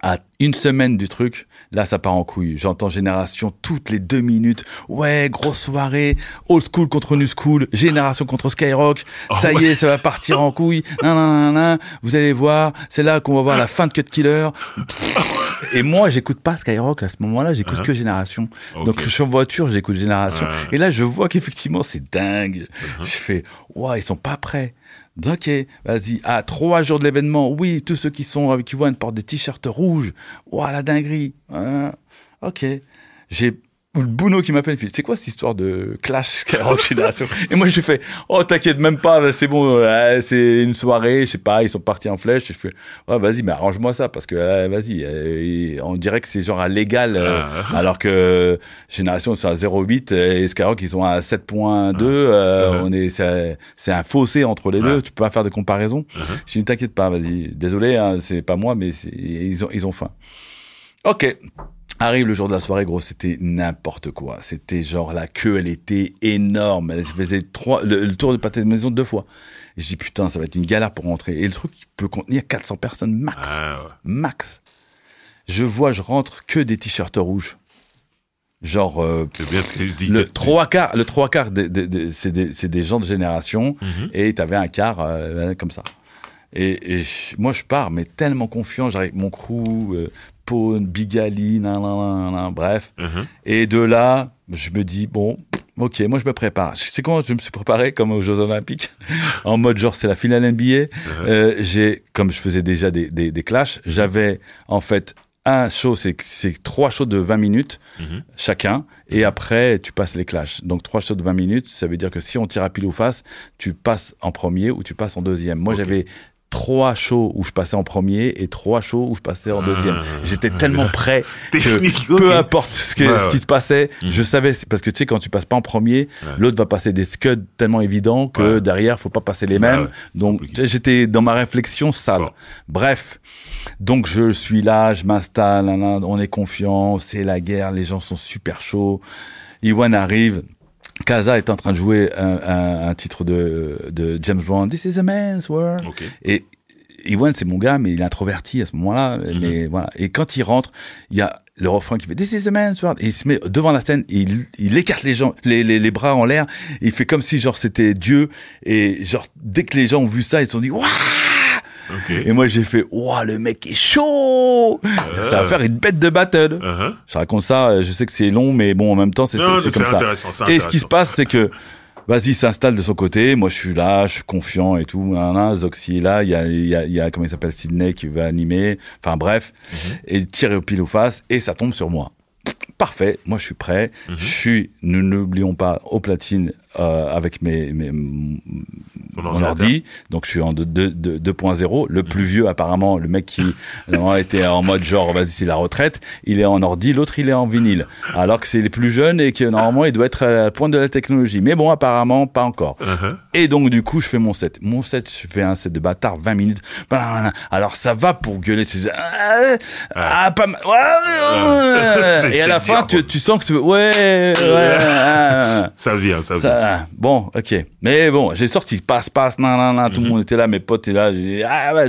à une semaine du truc, là ça part en couille. J'entends Génération toutes les 2 minutes. Ouais, grosse soirée, old school contre new school, Génération contre Skyrock. Ça y est, ça va partir en couille. Nan. Vous allez voir, c'est là qu'on va voir la fin de Cut Killer. Et moi, j'écoute pas Skyrock à ce moment-là, j'écoute que Génération. Donc je suis en voiture, j'écoute Génération. Et là, je vois qu'effectivement, c'est dingue. Je fais, ouais, ils sont pas prêts. Ok, vas-y, à 3 jours de l'événement, oui, tous ceux qui sont avec Iwan portent des t-shirts rouges. Ouah, la dinguerie. Ok. J'ai le Bouno qui m'appelle, il fait, c'est quoi cette histoire de clash Skyrock Génération? Et moi, j'ai fait, oh, t'inquiète même pas, c'est bon, c'est une soirée, je sais pas, ils sont partis en flèche. Je fais, ouais, vas-y, mais arrange-moi ça, parce que, vas-y, on dirait que c'est genre à légal, alors que Génération, c'est à 0,8, et Skyrock, ils sont à 7,2, c'est un fossé entre les deux, tu peux pas faire de comparaison. Je dis, t'inquiète pas, vas-y, désolé, hein, c'est pas moi, mais ils ont faim. Ok. Arrive le jour de la soirée, gros, c'était n'importe quoi. C'était genre, la queue, elle était énorme. Elle faisait le tour de pâté de maison 2 fois. Et je dis, putain, ça va être une galère pour rentrer. Et le truc, il peut contenir 400 personnes max. Max. Je rentre que des t-shirts rouges. Genre,
c'est bien ce que je dis.
le 3/4, c'est des gens de Génération. Et t'avais un quart, comme ça. Et moi, je pars, mais tellement confiant. J'arrive avec mon crew, Pone, Bigali, bref. Et de là, je me dis, bon, ok, moi je me prépare. Tu sais comment je me suis préparé comme aux Jeux Olympiques? En mode genre, c'est la finale NBA. Comme je faisais déjà des clashs, j'avais en fait un show, c'est 3 shows de 20 minutes chacun. Et après, tu passes les clashs. Donc 3 shows de 20 minutes, ça veut dire que si on tire à pile ou face, tu passes en premier ou tu passes en deuxième. Moi, j'avais 3 shows où je passais en premier et 3 shows où je passais en deuxième. J'étais tellement prêt que peu importe ce qui se passait, je savais, parce que tu sais, quand tu passes pas en premier, l'autre va passer des scuds tellement évidents que derrière, faut pas passer les mêmes. Donc, j'étais dans ma réflexion sale. Bref. Donc, je suis là, je m'installe, on est confiant, c'est la guerre, les gens sont super chauds. Iwan arrive. Kaza est en train de jouer un titre de James Brown, This is a man's world. Et Iwan, c'est mon gars, mais il est introverti à ce moment-là. Mais voilà. Et quand il rentre, il y a le refrain qui fait This is a man's world. Et il se met devant la scène, il écarte les gens, les bras en l'air. Il fait comme si genre c'était Dieu. Et genre dès que les gens ont vu ça, ils se sont dit waouh. Et moi j'ai fait ouah, le mec est chaud. Ça va faire une bête de battle. Je raconte ça, je sais que c'est long, mais bon, en même temps c'est comme ça. Et ce qui se passe, c'est que vas-y, il s'installe de son côté, moi je suis là, je suis confiant et tout. Zoxy est là, il y a comment il s'appelle, Sydney qui va animer, enfin bref, et tirer au pile ou face, et ça tombe sur moi. Parfait, moi je suis prêt. Je suis, nous n'oublions pas, au platine avec mon ordi. Donc je suis en 2.0. Le plus vieux, apparemment, le mec qui était en mode genre, vas-y, c'est la retraite, il est en ordi, l'autre il est en vinyle. Alors que c'est les plus jeunes et que normalement il doit être à la pointe de la technologie. Mais bon, apparemment, pas encore. Et donc du coup, je fais mon set. Je fais un set de bâtard, 20 minutes. Alors ça va pour gueuler. Pas mal. Et à la fin, tu sens que
ça vient.
Bon, ok. Mais bon, j'ai sorti passe, tout le monde était là, mes potes étaient là, j'ai dit,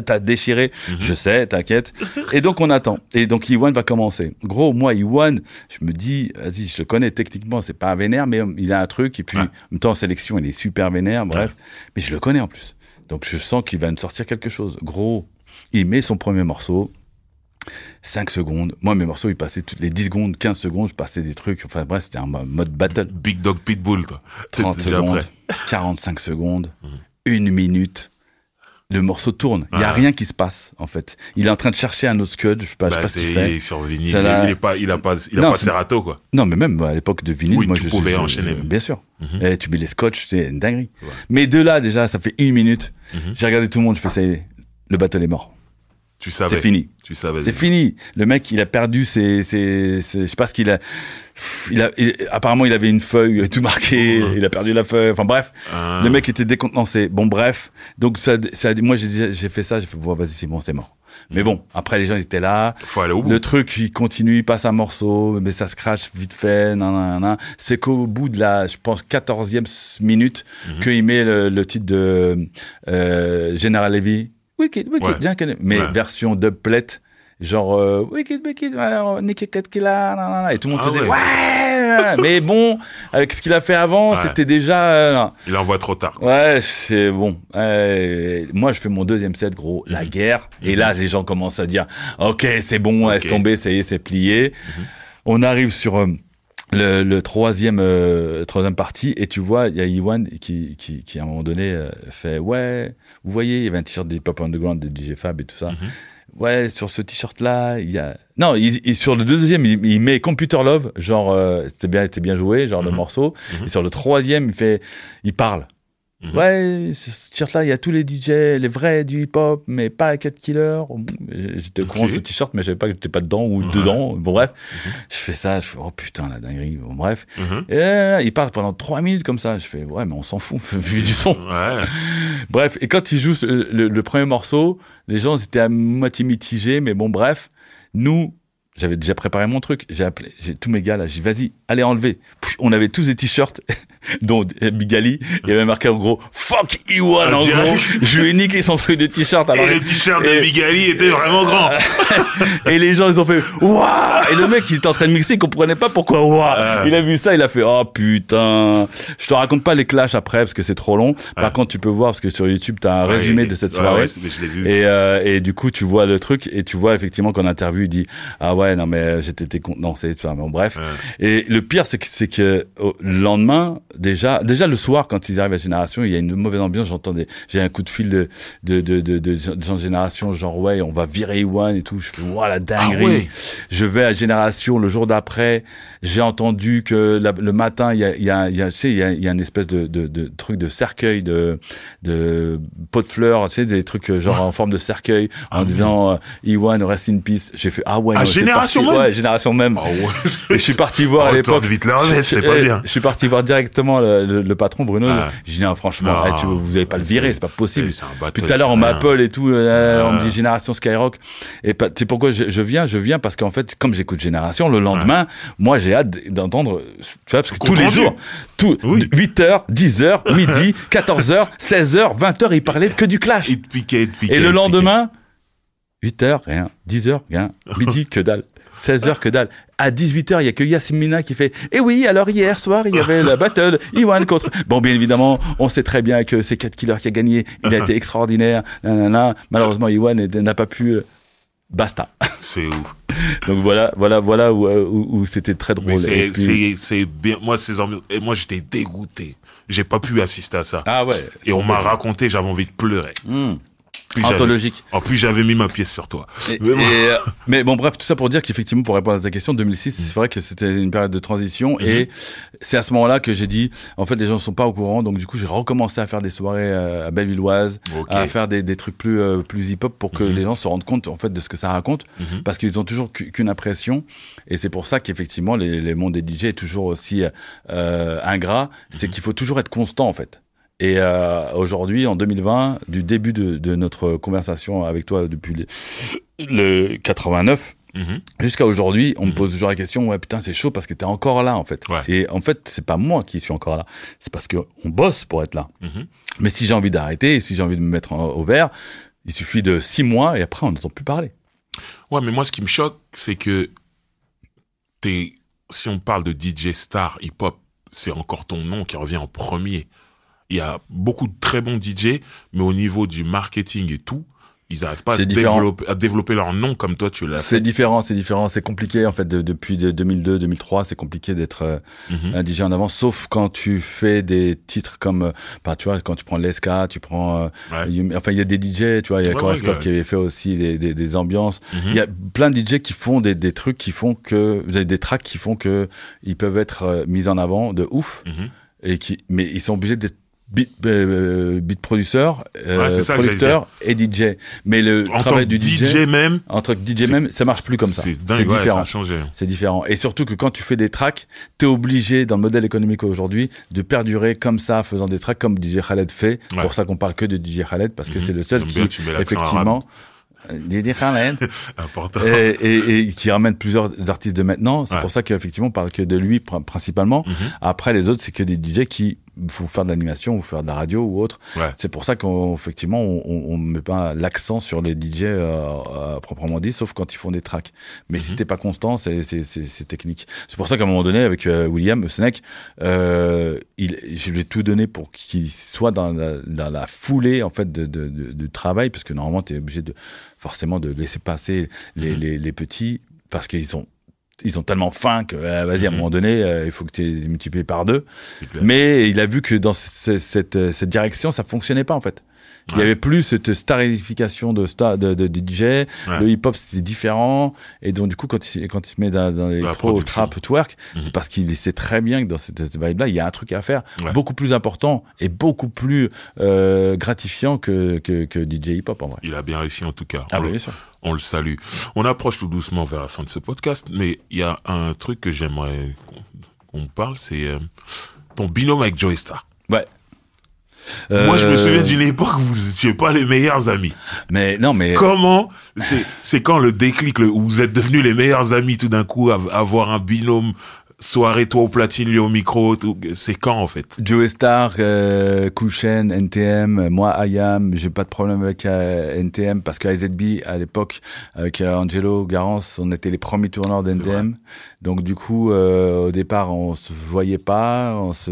t'as déchiré. Je sais, t'inquiète. Et donc, on attend. Et donc, Iwan va commencer. Gros, moi, Iwan, je me dis, vas-y, je le connais techniquement, c'est pas un vénère, mais il a un truc, et puis, en même temps, en sélection, il est super vénère, bref. Mais je le connais en plus. Donc, je sens qu'il va me sortir quelque chose. Gros, il met son premier morceau. 5 secondes. Moi, mes morceaux, ils passaient toutes les 10 secondes, 15 secondes, je passais des trucs. Enfin, bref, c'était un mode battle.
Big Dog Pitbull, quoi.
30 secondes, 45 secondes, 1 minute. le morceau tourne. Il y a rien qui se passe, en fait. Il est en train de chercher un autre scud. Je sais pas ce qu'il fait.
Sur vinyle. Il a pas Serato, quoi.
Non, mais même à l'époque de vinyle, moi,
tu pouvais enchaîner.
Bien sûr. Et tu mets les scotch, c'est une dinguerie. Ouais. Mais de là, déjà, ça fait 1 minute. J'ai regardé tout le monde, je fais ça y est. Le battle est mort.
Tu savais.
C'est fini.
Tu savais.
C'est fini. Le mec, il a perdu je sais pas ce qu'il a. Apparemment, il avait une feuille tout marqué. Il a perdu la feuille. Enfin bref, le mec était décontenancé. Bon bref. Donc moi j'ai fait ça. J'ai fait bon, vas-y, c'est bon, c'est mort. Mais bon, après les gens ils étaient là.
Faut aller au bout.
Le truc il continue, il passe un morceau, mais ça scratch vite fait. C'est qu'au bout de la, je pense 14e minute qu'il met le titre de General Levy. Wicked, bien connu. Mais version dubplate, genre Wicked, Nicky Katkila, et tout le monde faisait ouais. Mais bon, avec ce qu'il a fait avant, c'était déjà.
Il envoie trop tard.
Ouais, c'est bon. Moi, je fais mon 2e set, gros, la guerre. Et là, les gens commencent à dire, ok, c'est bon, laisse tomber, ça y est, c'est plié. On arrive sur le troisième partie, et tu vois, il y a Iwan qui à un moment donné fait ouais, vous voyez, il y avait un t-shirt des Pop Underground de DJ Fab et tout ça. Ouais, sur ce t-shirt là, il y a non, sur le deuxième il met Computer Love, genre c'était bien joué, genre le morceau. Et sur le troisième il parle. Ouais, ce t-shirt-là, il y a tous les DJ, les vrais du hip-hop, mais pas Cut Killer. J'étais au courant de ce t-shirt, mais je savais pas que j'étais pas dedans ou dedans. Bon, bref. Je fais ça, je fais, oh putain, la dinguerie. Bon, bref. Et il parle pendant 3 minutes comme ça. Je fais, ouais, mais on s'en fout, vu du son. Bref. Et quand il joue le premier morceau, les gens étaient à moitié mitigés, mais bon, bref. Nous, j'avais déjà préparé mon truc. J'ai tous mes gars là. J'ai dit, vas-y, allez enlever. On avait tous des t-shirts, dont Big Ali. Il y avait marqué en gros, fuck Iwan, en gros. Je lui ai niqué son truc de t-shirt.
Alors, et le t-shirt de Big Ali était vraiment grand.
Et les gens, ils ont fait, waouh! Et le mec, il était en train de mixer, il comprenait pas pourquoi, waouh! Il a vu ça, il a fait, oh putain. Je te raconte pas les clashs après, parce que c'est trop long. Par contre, tu peux voir, parce que sur YouTube, t'as un résumé de cette soirée.
Je l'ai vu.
Et du coup, tu vois le truc, et tu vois effectivement qu'en interview, il dit, ah ouais, non, mais j'étais content, c'est ça. Bon, bref. Et le pire, c'est que le lendemain, déjà le soir, quand ils arrivent à Génération, il y a une mauvaise ambiance. J'ai un coup de fil de gens de Génération, genre ouais, on va virer Iwan et tout. Je fais ouah, la dinguerie. Je vais à Génération le jour d'après. J'ai entendu que le matin, il y a une espèce de truc de cercueil, de pot de fleurs, tu sais, des trucs genre en forme de cercueil, en disant Iwan, rest in peace. J'ai fait ah ouais.
Génération même.
Ouais, Génération même. Et je suis parti voir à l'époque.
C'est pas bien.
Je suis parti voir directement le patron Bruno. J'ai dit non, franchement, vous avez pas le virer, c'est pas possible. Puis tout à l'heure on m'appelle et tout, on me dit Génération Skyrock. Et c'est pourquoi je viens parce qu'en fait, comme j'écoute Génération, le lendemain, moi j'ai hâte d'entendre, tu vois, parce que tous les jours, 8h, 10h, midi, 14h, 16h, 20h, ils parlaient que du clash. Et le lendemain, 8h, rien. 10h, rien. Midi, que dalle. 16h, que dalle. À 18h, il y a que Yasmina qui fait, eh oui, alors hier soir, il y avait la battle, Iwan contre, bon, bien évidemment, on sait très bien que c'est Cut Killer qui a gagné, il a été extraordinaire, nanana. Malheureusement, Iwan n'a pas pu, basta.
C'est ouf.
Donc voilà où c'était très drôle.
C'est bien, moi j'étais dégoûté. J'ai pas pu assister à ça.
Ah ouais.
Et on m'a raconté, j'avais envie de pleurer.
Anthologique.
En plus, j'avais mis ma pièce sur toi.
Mais bon, bref, tout ça pour dire qu'effectivement, pour répondre à ta question, 2006, c'est vrai que c'était une période de transition et c'est à ce moment-là que j'ai dit, en fait, les gens ne sont pas au courant, donc du coup, j'ai recommencé à faire des soirées à Bellevilloise, à faire des trucs plus hip-hop pour que les gens se rendent compte, en fait, de ce que ça raconte, parce qu'ils ont toujours qu'une impression, et c'est pour ça qu'effectivement, les mondes des DJ est toujours aussi ingrat, c'est qu'il faut toujours être constant, en fait. Et aujourd'hui, en 2020, du début de notre conversation avec toi depuis le 89 jusqu'à aujourd'hui, on me pose toujours la question, ouais putain c'est chaud parce que t'es encore là en fait. Et en fait, c'est pas moi qui suis encore là, c'est parce que on bosse pour être là. Mais si j'ai envie d'arrêter, si j'ai envie de me mettre au vert, il suffit de 6 mois et après on n'entend plus parler.
Ouais, mais moi ce qui me choque, c'est que si on parle de DJ star hip-hop, c'est encore ton nom qui revient en premier. Il y a beaucoup de très bons DJ, mais au niveau du marketing et tout, ils n'arrivent pas à développer leur nom comme toi tu l'as fait.
C'est différent. C'est compliqué en fait depuis 2002-2003, c'est compliqué d'être un DJ en avant, sauf quand tu fais des titres comme, tu vois, quand tu prends Leska, tu prends, enfin il y a des DJ, tu vois, il y a Koraskov qui avait fait aussi des ambiances. Il y a plein de DJ qui font des trucs qui font que, vous avez des tracks qui font que ils peuvent être mis en avant de ouf, mais ils sont obligés d'être beat producteur, producteur et DJ. Mais le travail du DJ même, en tant que DJ même, ça marche plus comme ça.
C'est différent. Ça a changé.
C'est différent. Et surtout que quand tu fais des tracks, t'es obligé, dans le modèle économique aujourd'hui, de perdurer comme ça, faisant des tracks comme DJ Khaled fait. C'est pour ça qu'on parle que de DJ Khaled, parce que c'est le seul qui, effectivement, DJ Khaled, et qui ramène plusieurs artistes de maintenant. C'est pour ça qu'effectivement, on parle que de lui principalement. Après, les autres, c'est que des DJ qui faut faire de l'animation ou faire de la radio ou autre. C'est pour ça qu'effectivement on met pas l'accent sur les DJ proprement dit, sauf quand ils font des tracks. Mais si t'es pas constant, c'est technique. C'est pour ça qu'à un moment donné, avec William Snake, je lui ai tout donné pour qu'il soit dans la foulée en fait de travail, parce que normalement t'es obligé forcément de laisser passer les petits, parce qu'ils sont tellement faim que vas-y, à un moment donné, il faut que tu les multiplies par 2. Mais il a vu que dans cette direction, ça fonctionnait pas en fait. Il y avait plus cette starification de DJ. Le hip-hop, c'était différent. Et donc, du coup, quand il se met dans l'électro, trap, twerk, c'est parce qu'il sait très bien que dans cette vibe-là, il y a un truc à faire beaucoup plus important et beaucoup plus gratifiant que DJ hip-hop, en vrai.
Il a bien réussi, en tout cas.
Bien sûr.
On le salue. On approche tout doucement vers la fin de ce podcast, mais il y a un truc que j'aimerais qu'on parle, c'est ton binôme avec Joey Starr.
Ouais.
Moi, je me souviens d'une époque où vous étiez pas les meilleurs amis.
Mais non, mais
comment c'est quand le déclic où vous êtes devenus les meilleurs amis tout d'un coup, avoir un binôme soirée toi au platine, lui au micro, c'est quand en fait?
Joey Starr, Kushen, NTM, moi IAM, j'ai pas de problème avec NTM parce que IZB à l'époque avec Angelo Garance, on était les premiers tourneurs d'NTM. Donc du coup au départ on se voyait pas, on se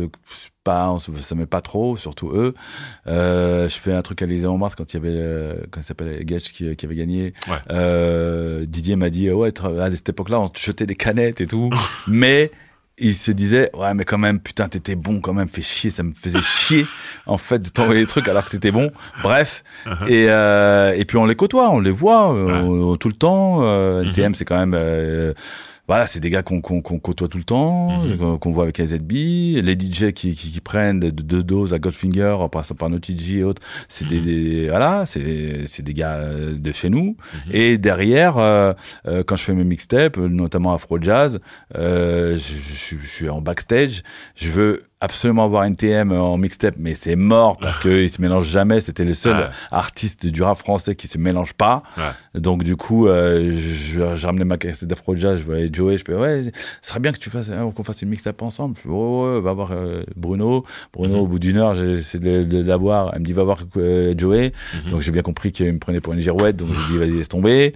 met pas trop, surtout eux. Je fais un truc à l'Élysée Montmartre quand il y avait comment il s'appelle Gage qui avait gagné. Didier m'a dit à cette époque-là on jetait des canettes et tout, mais il se disait mais quand même putain t'étais bon quand même, fais chier, ça me faisait chier en fait de t'envoyer des trucs alors que t'étais bon. Bref, et puis on les côtoie, on les voit tout le temps. NTM c'est quand même voilà, c'est des gars qu'on côtoie tout le temps, qu'on voit avec AZB, les DJ qui prennent de doses à Goldfinger en passant par Notigi et autres, c'est c'est des gars de chez nous. Et derrière, quand je fais mes mixtapes, notamment Afro Jazz, je suis en backstage, je veux absolument avoir NTM en mixtape, mais c'est mort parce qu'il se mélange jamais. C'était le seul artiste du rap français qui se mélange pas. Donc du coup, j'ai ramené ma cassette d'Afro Jazz, je voulais Joey, je fais ce serait bien que qu'on fasse une mixtape ensemble. Je fais va voir Bruno. Au bout d'une heure, j'essaie de l'avoir. Elle me dit va voir Joey. Donc j'ai bien compris qu'il me prenait pour une girouette. Donc je dis vas-y laisse tomber.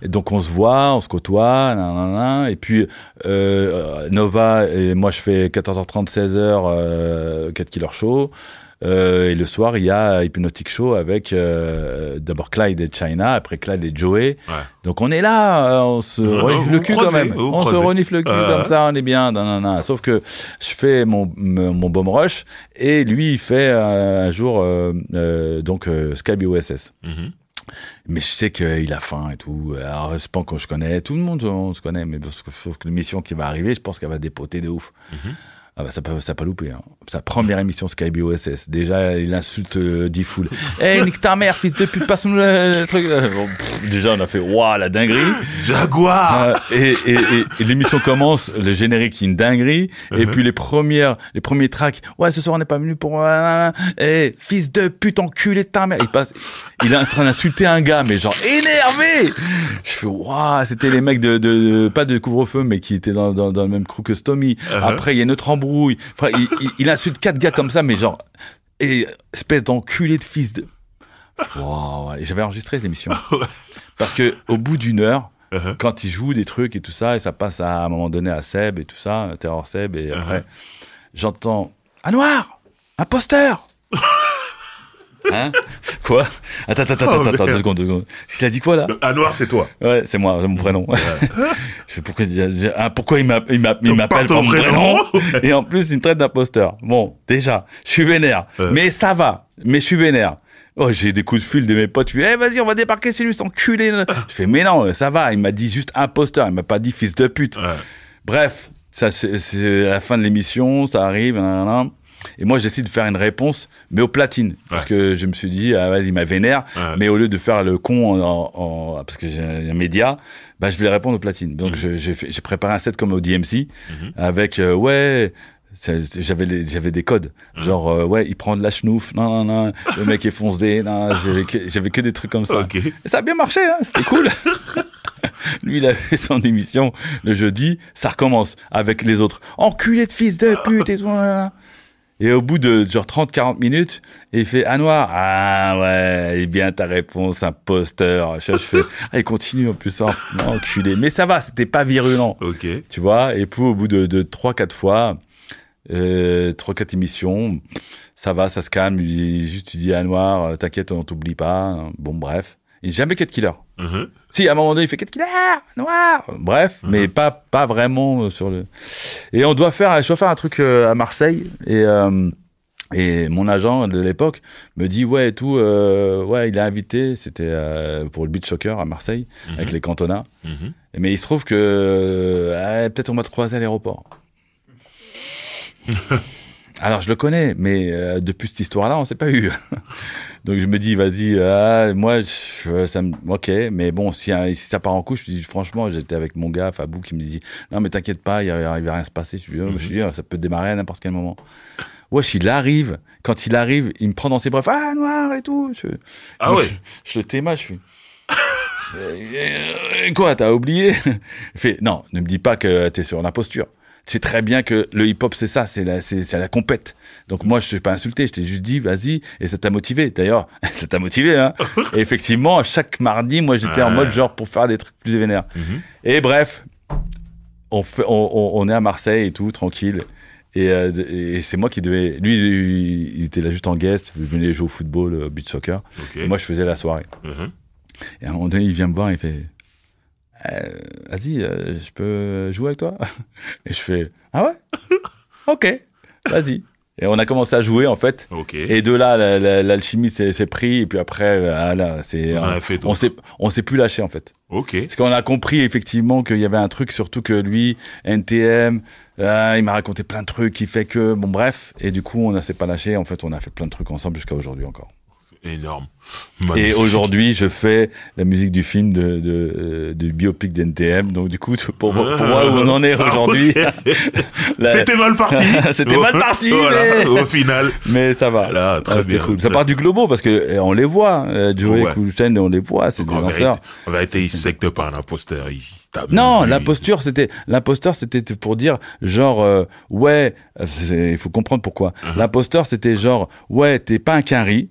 Et donc on se voit, on se côtoie, et puis Nova et moi je fais 14h30, 16h. 4 Killer Show, et le soir il y a Hypnotic Show avec d'abord Clyde et China, après Clyde et Joey. Donc on est là, on se renifle le cul quand même, se renifle le cul comme ça, on est bien, sauf que je fais mon bomb rush et lui il fait un jour donc Sky OSS. Mais je sais qu'il a faim et tout. Alors, je pense que je connais, tout le monde on se connaît, mais sauf que l'émission qui va arriver, je pense qu'elle va dépoter de ouf. Ça a pas loupé, hein. Sa première émission Sky OSS. Déjà, il insulte D-Fool. Nique ta mère, fils de pute, passe-nous le truc. Déjà, on a fait, la dinguerie.
Jaguar!
Et l'émission commence, le générique, c'est une dinguerie. Et puis les premiers tracks. Ce soir, on n'est pas venu pour, fils de pute, enculé de ta mère. Il est en train d'insulter un gars, mais genre, énervé! Je fais, c'était les mecs pas de couvre-feu, mais qui étaient dans le même crew que Stomy. Après, il y a notre embrouille. Enfin, il insulte 4 gars comme ça, mais genre, espèce d'enculé de fils de... J'avais enregistré l'émission. Parce que au bout d'une heure, quand il joue des trucs et tout ça, et ça passe à un moment donné à Seb et tout ça, Terror Seb, et après, j'entends « Un noir! Un poster !» Hein? Quoi? Attends, 2 secondes. Il a dit quoi, là?
Anouar, c'est toi.
Ouais, c'est moi, c'est mon prénom. Je fais, pourquoi il m'appelle par mon prénom? Et en plus, il me traite d'imposteur. Bon, déjà, je suis vénère. Mais ça va. Mais je suis vénère. Oh, j'ai des coups de fil de mes potes. Je fais, vas-y, on va débarquer chez lui, cet enculé. Je fais, mais non, ça va. Il m'a dit juste imposteur. Il m'a pas dit fils de pute. Bref, ça, c'est la fin de l'émission. Ça arrive. Et moi, j'essaie de faire une réponse, mais au platine. Parce que je me suis dit, vas-y, il m'a vénère. Mais au lieu de faire le con parce que j'ai un média, bah, je vais répondre au platine. Donc, j'ai préparé un set comme au DMC avec, j'avais des codes. Genre, il prend de la schnouf. Non. Le mec est foncé. Non, j'avais que des trucs comme ça.
Okay.
Et ça a bien marché, hein. C'était cool. Lui, il a fait son émission le jeudi. Ça recommence avec les autres. Enculé de fils de pute et tout. Et au bout de genre 30-40 minutes, il fait Anouar, ah ouais, et bien ta réponse, imposteur. Je fais, il continue en plus, non, enculé. Mais ça va, c'était pas virulent.
Ok.
Tu vois, et puis au bout de 3-4 fois, 3-4 émissions, ça va, ça se calme. Tu dis Anouar, t'inquiète, on t'oublie pas. Bon, bref. Il n'est jamais Cut Killer. Si, à un moment donné, il fait Cut Killer, Noir. Bref, mais pas vraiment sur le. Et je dois faire un truc à Marseille. Et mon agent de l'époque me dit, ouais, et tout, il a invité, c'était pour le Beach Soccer à Marseille, avec les Cantona. Mais il se trouve que peut-être on va te croiser à l'aéroport. Alors, je le connais, mais depuis cette histoire-là, on s'est pas eu. Donc, je me dis, vas-y, moi, ok, mais bon, si ça part en couche, je dis, franchement, j'étais avec mon gars, Fabou, qui me dit, non, mais t'inquiète pas, il va rien se passer. Je lui dis, ça peut démarrer à n'importe quel moment. Wesh, il arrive. Quand il arrive, il me prend dans ses bras, Noir et tout. Je le téma, je suis. Quoi, t'as oublié? Il fait, non, ne me dis pas que t'es sur l'imposture. Tu sais très bien que le hip-hop, c'est ça, c'est la compète. Donc moi, je t'ai pas insulté, je t'ai juste dit, vas-y, et ça t'a motivé. D'ailleurs, ça t'a motivé, hein. Et effectivement, chaque mardi, moi, j'étais en mode genre pour faire des trucs plus vénères. Et bref, on est à Marseille et tout, tranquille. Et c'est moi qui devais. Lui, il était là juste en guest, il venait jouer au football, au beach soccer. Et moi, je faisais la soirée. Et à un moment donné, il vient me voir, il fait. Vas-y, je peux jouer avec toi? Et je fais, ah ouais? Ok, vas-y. Et on a commencé à jouer, en fait. Et de là, l'alchimie s'est pris. Et puis après, on s'est plus lâché, en fait. Parce qu'on a compris, effectivement, qu'il y avait un truc, surtout que lui, NTM, il m'a raconté plein de trucs qui fait que, bon, bref. Et du coup, on ne s'est pas lâché. En fait, on a fait plein de trucs ensemble jusqu'à aujourd'hui encore.
Énorme.
Magnifique. Et aujourd'hui, je fais la musique du film du biopic d'NTM. Donc, du coup, pour moi, où on en est aujourd'hui.
C'était mal parti.
C'était mal parti.
Voilà, au final.
Mais ça va.
Là, très bien.
Cool. Ça part du globo parce que on les voit. Joey et Kouchen, on les voit. C'est des danseurs.
En vérité, il secte pas un imposteur.
Non, l'imposteur, c'était pour dire, genre, il faut comprendre pourquoi. L'imposteur, c'était genre, ouais, t'es pas un quinri.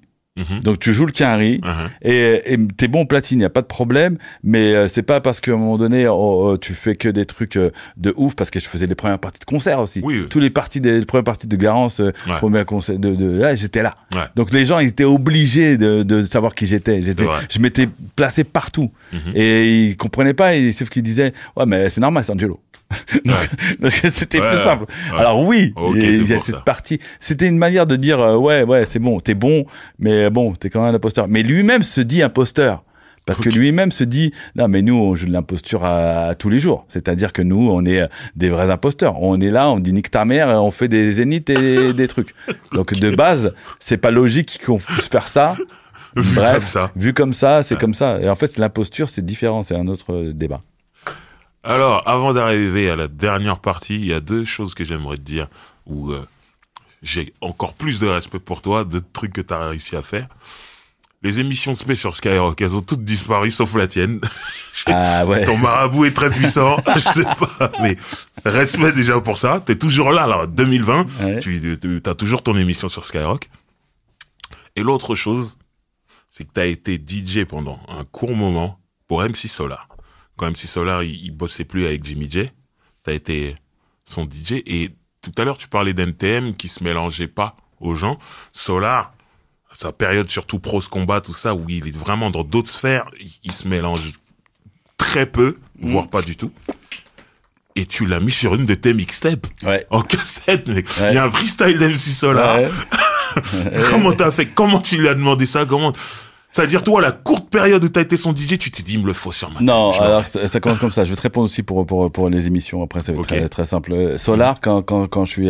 Donc tu joues le quinri et t'es bon au platine, y a pas de problème, mais c'est pas parce qu'à un moment donné tu fais que des trucs de ouf, parce que je faisais les premières parties de concert aussi. Tous les premières parties de Garance, première concert j'étais là. Donc les gens ils étaient obligés de savoir qui j'étais. Je m'étais placé partout et ils comprenaient pas, sauf qu'ils disaient ouais mais c'est normal, c'est Angelo. Donc c'était plus simple. Alors oui, il y a cette partie. C'était une manière de dire ouais, c'est bon, t'es bon, mais bon, t'es quand même un imposteur. Mais lui-même se dit imposteur. Parce que lui-même se dit, non, mais nous, on joue de l'imposture à tous les jours. C'est-à-dire que nous, on est des vrais imposteurs. On est là, on dit nique ta mère, on fait des zéniths et des trucs. Donc, de base, c'est pas logique qu'on puisse faire ça. Vu comme ça, c'est comme ça. Et en fait, l'imposture, c'est différent. C'est un autre débat.
Alors, avant d'arriver à la dernière partie, il y a deux choses que j'aimerais te dire où j'ai encore plus de respect pour toi, de trucs que tu as réussi à faire. Les émissions spé sur Skyrock, elles ont toutes disparu, sauf la tienne.
Ah ouais.
Ton marabout est très puissant, je sais pas, mais respect déjà pour ça. T'es toujours là, en 2020. Ouais. Tu as toujours ton émission sur Skyrock. Et l'autre chose, c'est que t'as été DJ pendant un court moment pour MC Solar. Quand MC Solar, il bossait plus avec Jimmy J, t'as été son DJ. Et tout à l'heure, tu parlais d'NTM qui se mélangeait pas aux gens. Solar, sa période surtout Pros Combat, tout ça, où il est vraiment dans d'autres sphères, il se mélange très peu, voire pas du tout. Et tu l'as mis sur une de tes mixtapes.
Ouais.
En cassette, mec. Il y a un freestyle d'MC Solar. Ouais. Comment t'as fait? Comment tu lui as demandé ça? C'est-à-dire, toi, la courte période où t'as été son DJ, tu t'es dit, il me le faut sur ma tête.
Non, alors, ça commence comme ça. Je vais te répondre aussi pour les émissions. Après, ça va être très, très simple. Solar, quand je suis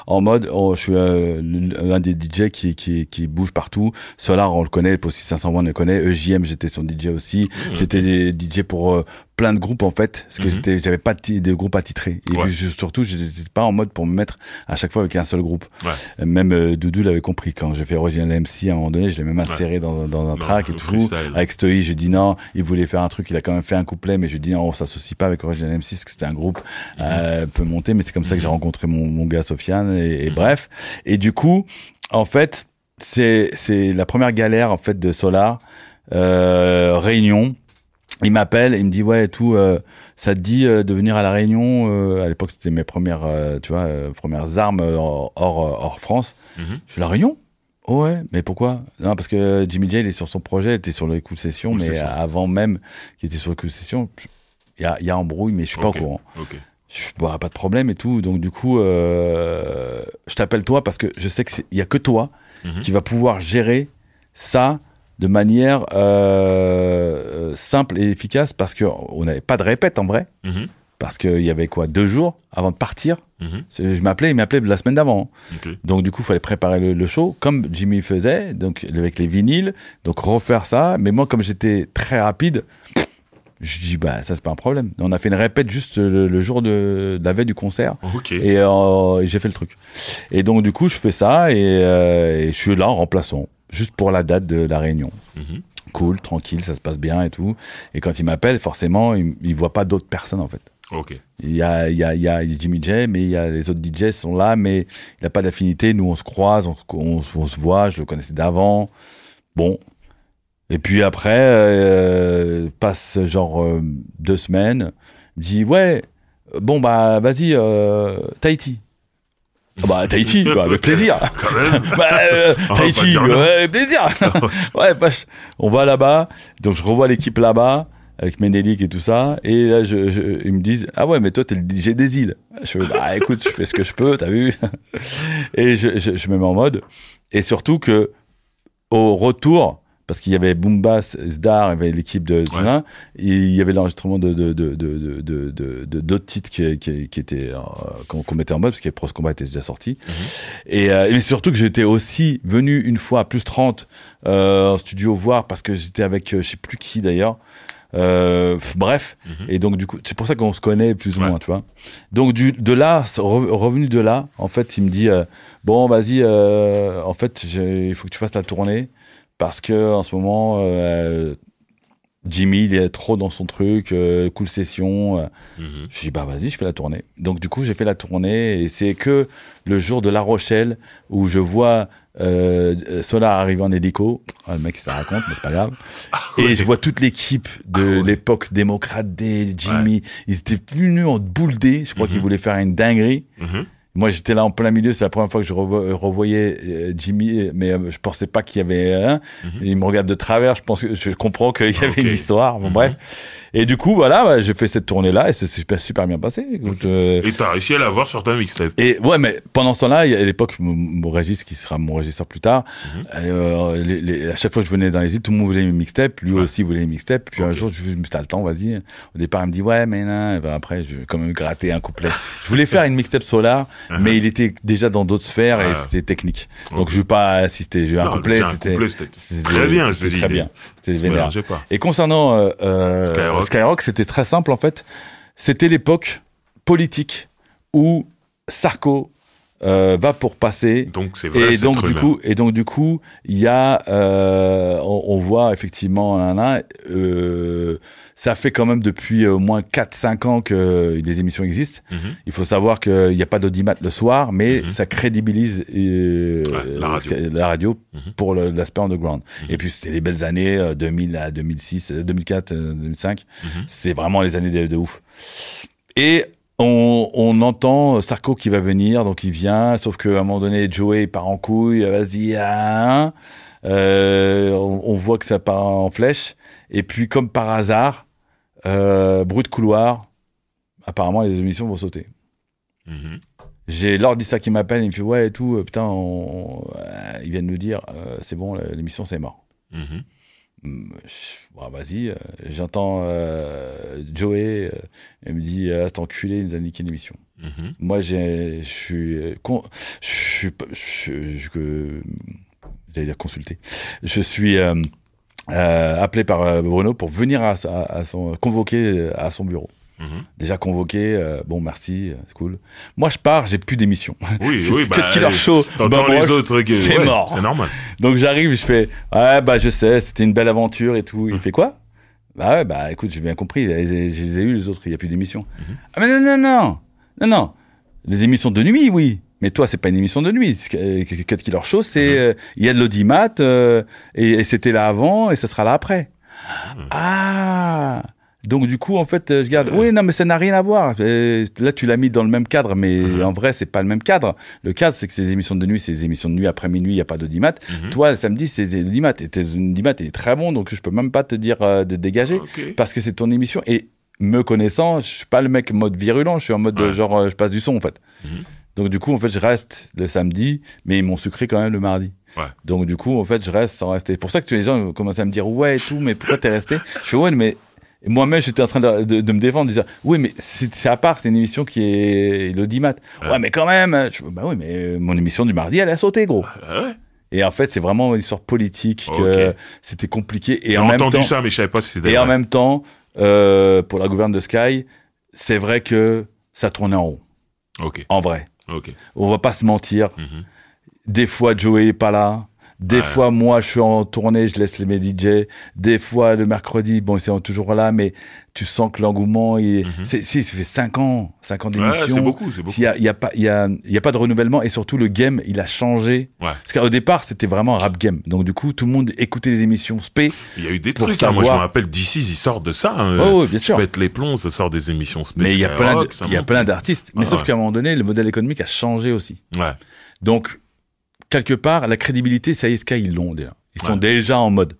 en mode, je suis un des DJ qui bouge partout. Solar, on le connaît. Posty 501, on le connaît. EJM, j'étais son DJ aussi. J'étais DJ pour plein de groupes, en fait. Parce que j'avais pas de groupe attitré. Et puis, surtout, j'étais pas en mode pour me mettre à chaque fois avec un seul groupe. Ouais. Même Doudou l'avait compris. Quand j'ai fait Original MC, à un moment donné, je l'ai même inséré dans un track et tout. Avec Stoï, je dis non, il voulait faire un truc, il a quand même fait un couplet, mais je dis non, on s'associe pas avec Original MC parce que c'était un groupe peu monté, mais c'est comme ça que j'ai rencontré mon gars Sofiane et bref. Et du coup, en fait, c'est la première galère en fait de Solar, Réunion. Il m'appelle, il me dit ouais et tout, ça te dit de venir à la Réunion. À l'époque, c'était mes premières, premières armes hors France. Je suis La Réunion. Oh ouais, mais pourquoi? Non, parce que Jimmy J, il est sur son projet, il était sur les coups de session, mais avant même qu'il était sur les coups de session, il y a embrouille, mais je suis pas au courant. Je pas de problème et tout, donc du coup, je t'appelle toi parce que je sais qu'il y a que toi qui va pouvoir gérer ça de manière simple et efficace parce qu'on n'avait pas de répète en vrai. Parce qu'il y avait 2 jours avant de partir. Il m'appelait la semaine d'avant. Donc du coup, il fallait préparer le show, comme Jimmy faisait, donc avec les vinyles, donc refaire ça. Mais moi, comme j'étais très rapide, je dis, ça, c'est pas un problème. On a fait une répète juste le jour de la veille du concert. Et j'ai fait le truc. Et donc du coup, je fais ça et je suis là en remplaçant, juste pour la date de la Réunion. Cool, tranquille, ça se passe bien et tout. Et quand il m'appelle, forcément, il voit pas d'autres personnes, en fait. Il y a Jimmy J, mais il y a les autres DJ sont là, mais il n'a pas d'affinité. Nous, on se croise, on se voit. Je le connaissais d'avant. Bon. Et puis après, passe genre 2 semaines. Il me dit ouais, bon vas-y, Tahiti. Tahiti, avec plaisir. Tahiti, avec plaisir. On va là-bas. Donc je revois l'équipe là-bas. Avec Ménélique et tout ça, et là ils me disent ah ouais mais toi t'es le DJ des îles. Je fais écoute, je fais ce que je peux, t'as vu. Et je me mets en mode, et surtout que au retour, parce qu'il y avait Boombass, Zdar, il y avait l'équipe de il y avait l'enregistrement de d'autres titres qui étaient qu'on mettait en mode parce que Pros Combat était déjà sorti. Et mais surtout que j'étais aussi venu une fois à plus 30 en studio voir parce que j'étais avec je sais plus qui d'ailleurs. Bref, et donc du coup c'est pour ça qu'on se connaît plus ou moins, tu vois. Donc de là, revenu de là, en fait il me dit bon vas-y, en fait il faut que tu fasses la tournée parce que en ce moment Jimmy il est trop dans son truc, cool session. Je dis vas-y, je fais la tournée. Donc du coup j'ai fait la tournée et c'est que le jour de La Rochelle où je vois Solar arriver en hélico. Le mec ça raconte, mais c'est pas grave. Et je vois toute l'équipe de l'époque, Démocrate D, Jimmy, ils étaient venus en boule D. Je crois qu'ils voulaient faire une dinguerie. Moi, j'étais là en plein milieu. C'est la première fois que je revoyais Jimmy, mais je pensais pas qu'il y avait un. Il me regarde de travers. Je comprends qu'il y avait une histoire. Bon, bref. Et du coup, voilà, j'ai fait cette tournée-là et c'est super bien passé.
Et t'as réussi à l'avoir sur ta mixtape.
Et ouais, mais pendant ce temps-là, à l'époque, mon Régis, qui sera mon régisseur plus tard, à chaque fois que je venais dans les îles, tout le monde voulait mes mixtapes. Lui aussi voulait mes mixtapes. Puis un jour, je me dis, t'as le temps, vas-y. Au départ, il me dit, ouais, mais non. Après, je vais quand même gratter un couplet. Je voulais faire une mixtape Solar, mais il était déjà dans d'autres sphères et c'était technique. Donc, je vais pas assister. J'ai eu un couplet.
C'était très bien, je te dis.
Très bien. C'était vénère. Et concernant Skyrock, c'était très simple en fait. C'était l'époque politique où Sarko va pour passer.
Donc c'est vrai.
Et donc du coup, il y a, on voit effectivement ça fait quand même depuis au moins 4-5 ans que les émissions existent. Il faut savoir qu'il n'y a pas d'audimat le soir, mais ça crédibilise la radio pour l'aspect underground. Et puis c'était les belles années 2000 à 2006, 2004, 2005. C'est vraiment les années de ouf. Et On entend Sarko qui va venir, donc il vient, sauf qu'à un moment donné, Joey il part en couille, vas-y, on voit que ça part en flèche, et puis comme par hasard, bruit de couloir, apparemment les émissions vont sauter. Mm-hmm. J'ai Lord Issa qui m'appelle, il me fait ouais et tout, putain, ils viennent nous dire, c'est bon, l'émission c'est mort. Mm-hmm. Bon, vas-y, j'entends Joey, elle me dit cet enculé, il nous a niqué l'émission. Mm-hmm. Moi, j'allais dire consulté. Je suis appelé par Bruno pour venir convoqué à son bureau. Mm-hmm. Déjà convoqué, bon merci, c'est cool. Moi je pars, j'ai plus d'émission.
Oui,
Cut Killer Show,
t'entends les autres,
c'est mort.
C'est normal.
Donc j'arrive, je fais, je sais, c'était une belle aventure et tout. Il fait quoi? Écoute, j'ai bien compris, je les ai eu les autres, il y a plus d'émission. Mm-hmm. Ah mais non, les émissions de nuit, oui. Mais toi, c'est pas une émission de nuit. Cut Killer Show, c'est, il y a de l'audimat, et c'était là avant, et ça sera là après. Donc du coup, en fait, je regarde. Oui, non, mais ça n'a rien à voir. Là, tu l'as mis dans le même cadre, mais en vrai, c'est pas le même cadre. Le cadre, c'est que ces émissions de nuit, c'est des émissions de nuit après minuit. Il y a pas d'audimat. Toi, le samedi, c'est l'audimat. Et l'audimat est très bon, donc je peux même pas te dire de dégager parce que c'est ton émission. Et me connaissant, je suis pas le mec mode virulent. Je suis en mode genre, je passe du son en fait. Donc du coup, en fait, je reste le samedi, mais ils m'ont sucré quand même le mardi. Ouais. Donc du coup, en fait, je reste sans rester. C'est pour ça que les gens commencent à me dire ouais et tout, mais pourquoi t'es resté? Je fais ouais, mais moi-même, j'étais en train de me défendre, de dire oui, mais c'est à part, c'est une émission qui est l'audimat. Ouais, mais quand même. Oui, mais mon émission du mardi, elle a sauté, gros. Et en fait, c'est vraiment une histoire politique que c'était compliqué. Et
j'ai entendu ça, mais je savais pas si c'était.
Et en même temps, pour la gouverne de Sky, c'est vrai que ça tournait en rond. En vrai. On va pas se mentir. Des fois, Joey est pas là. Des fois, moi, je suis en tournée, je laisse mes DJ. Des fois, le mercredi, bon, ils sont toujours là, mais tu sens que l'engouement, ça fait 5 ans d'émission.
C'est beaucoup.
Il y a pas de renouvellement, et surtout, le game, il a changé. Parce qu'au départ, c'était vraiment un rap game. Donc, du coup, tout le monde écoutait les émissions spé.
Il y a eu des trucs, moi, je me rappelle, DC's, ils sortent de ça.
Oui, bien sûr.
Je pète les plombs, ça sort des émissions spé.
Mais il y a plein d'artistes. Mais sauf qu'à un moment donné, le modèle économique a changé aussi. Donc, quelque part, la crédibilité, ça y est, Sky, ils l'ont déjà. Ils sont déjà en mode.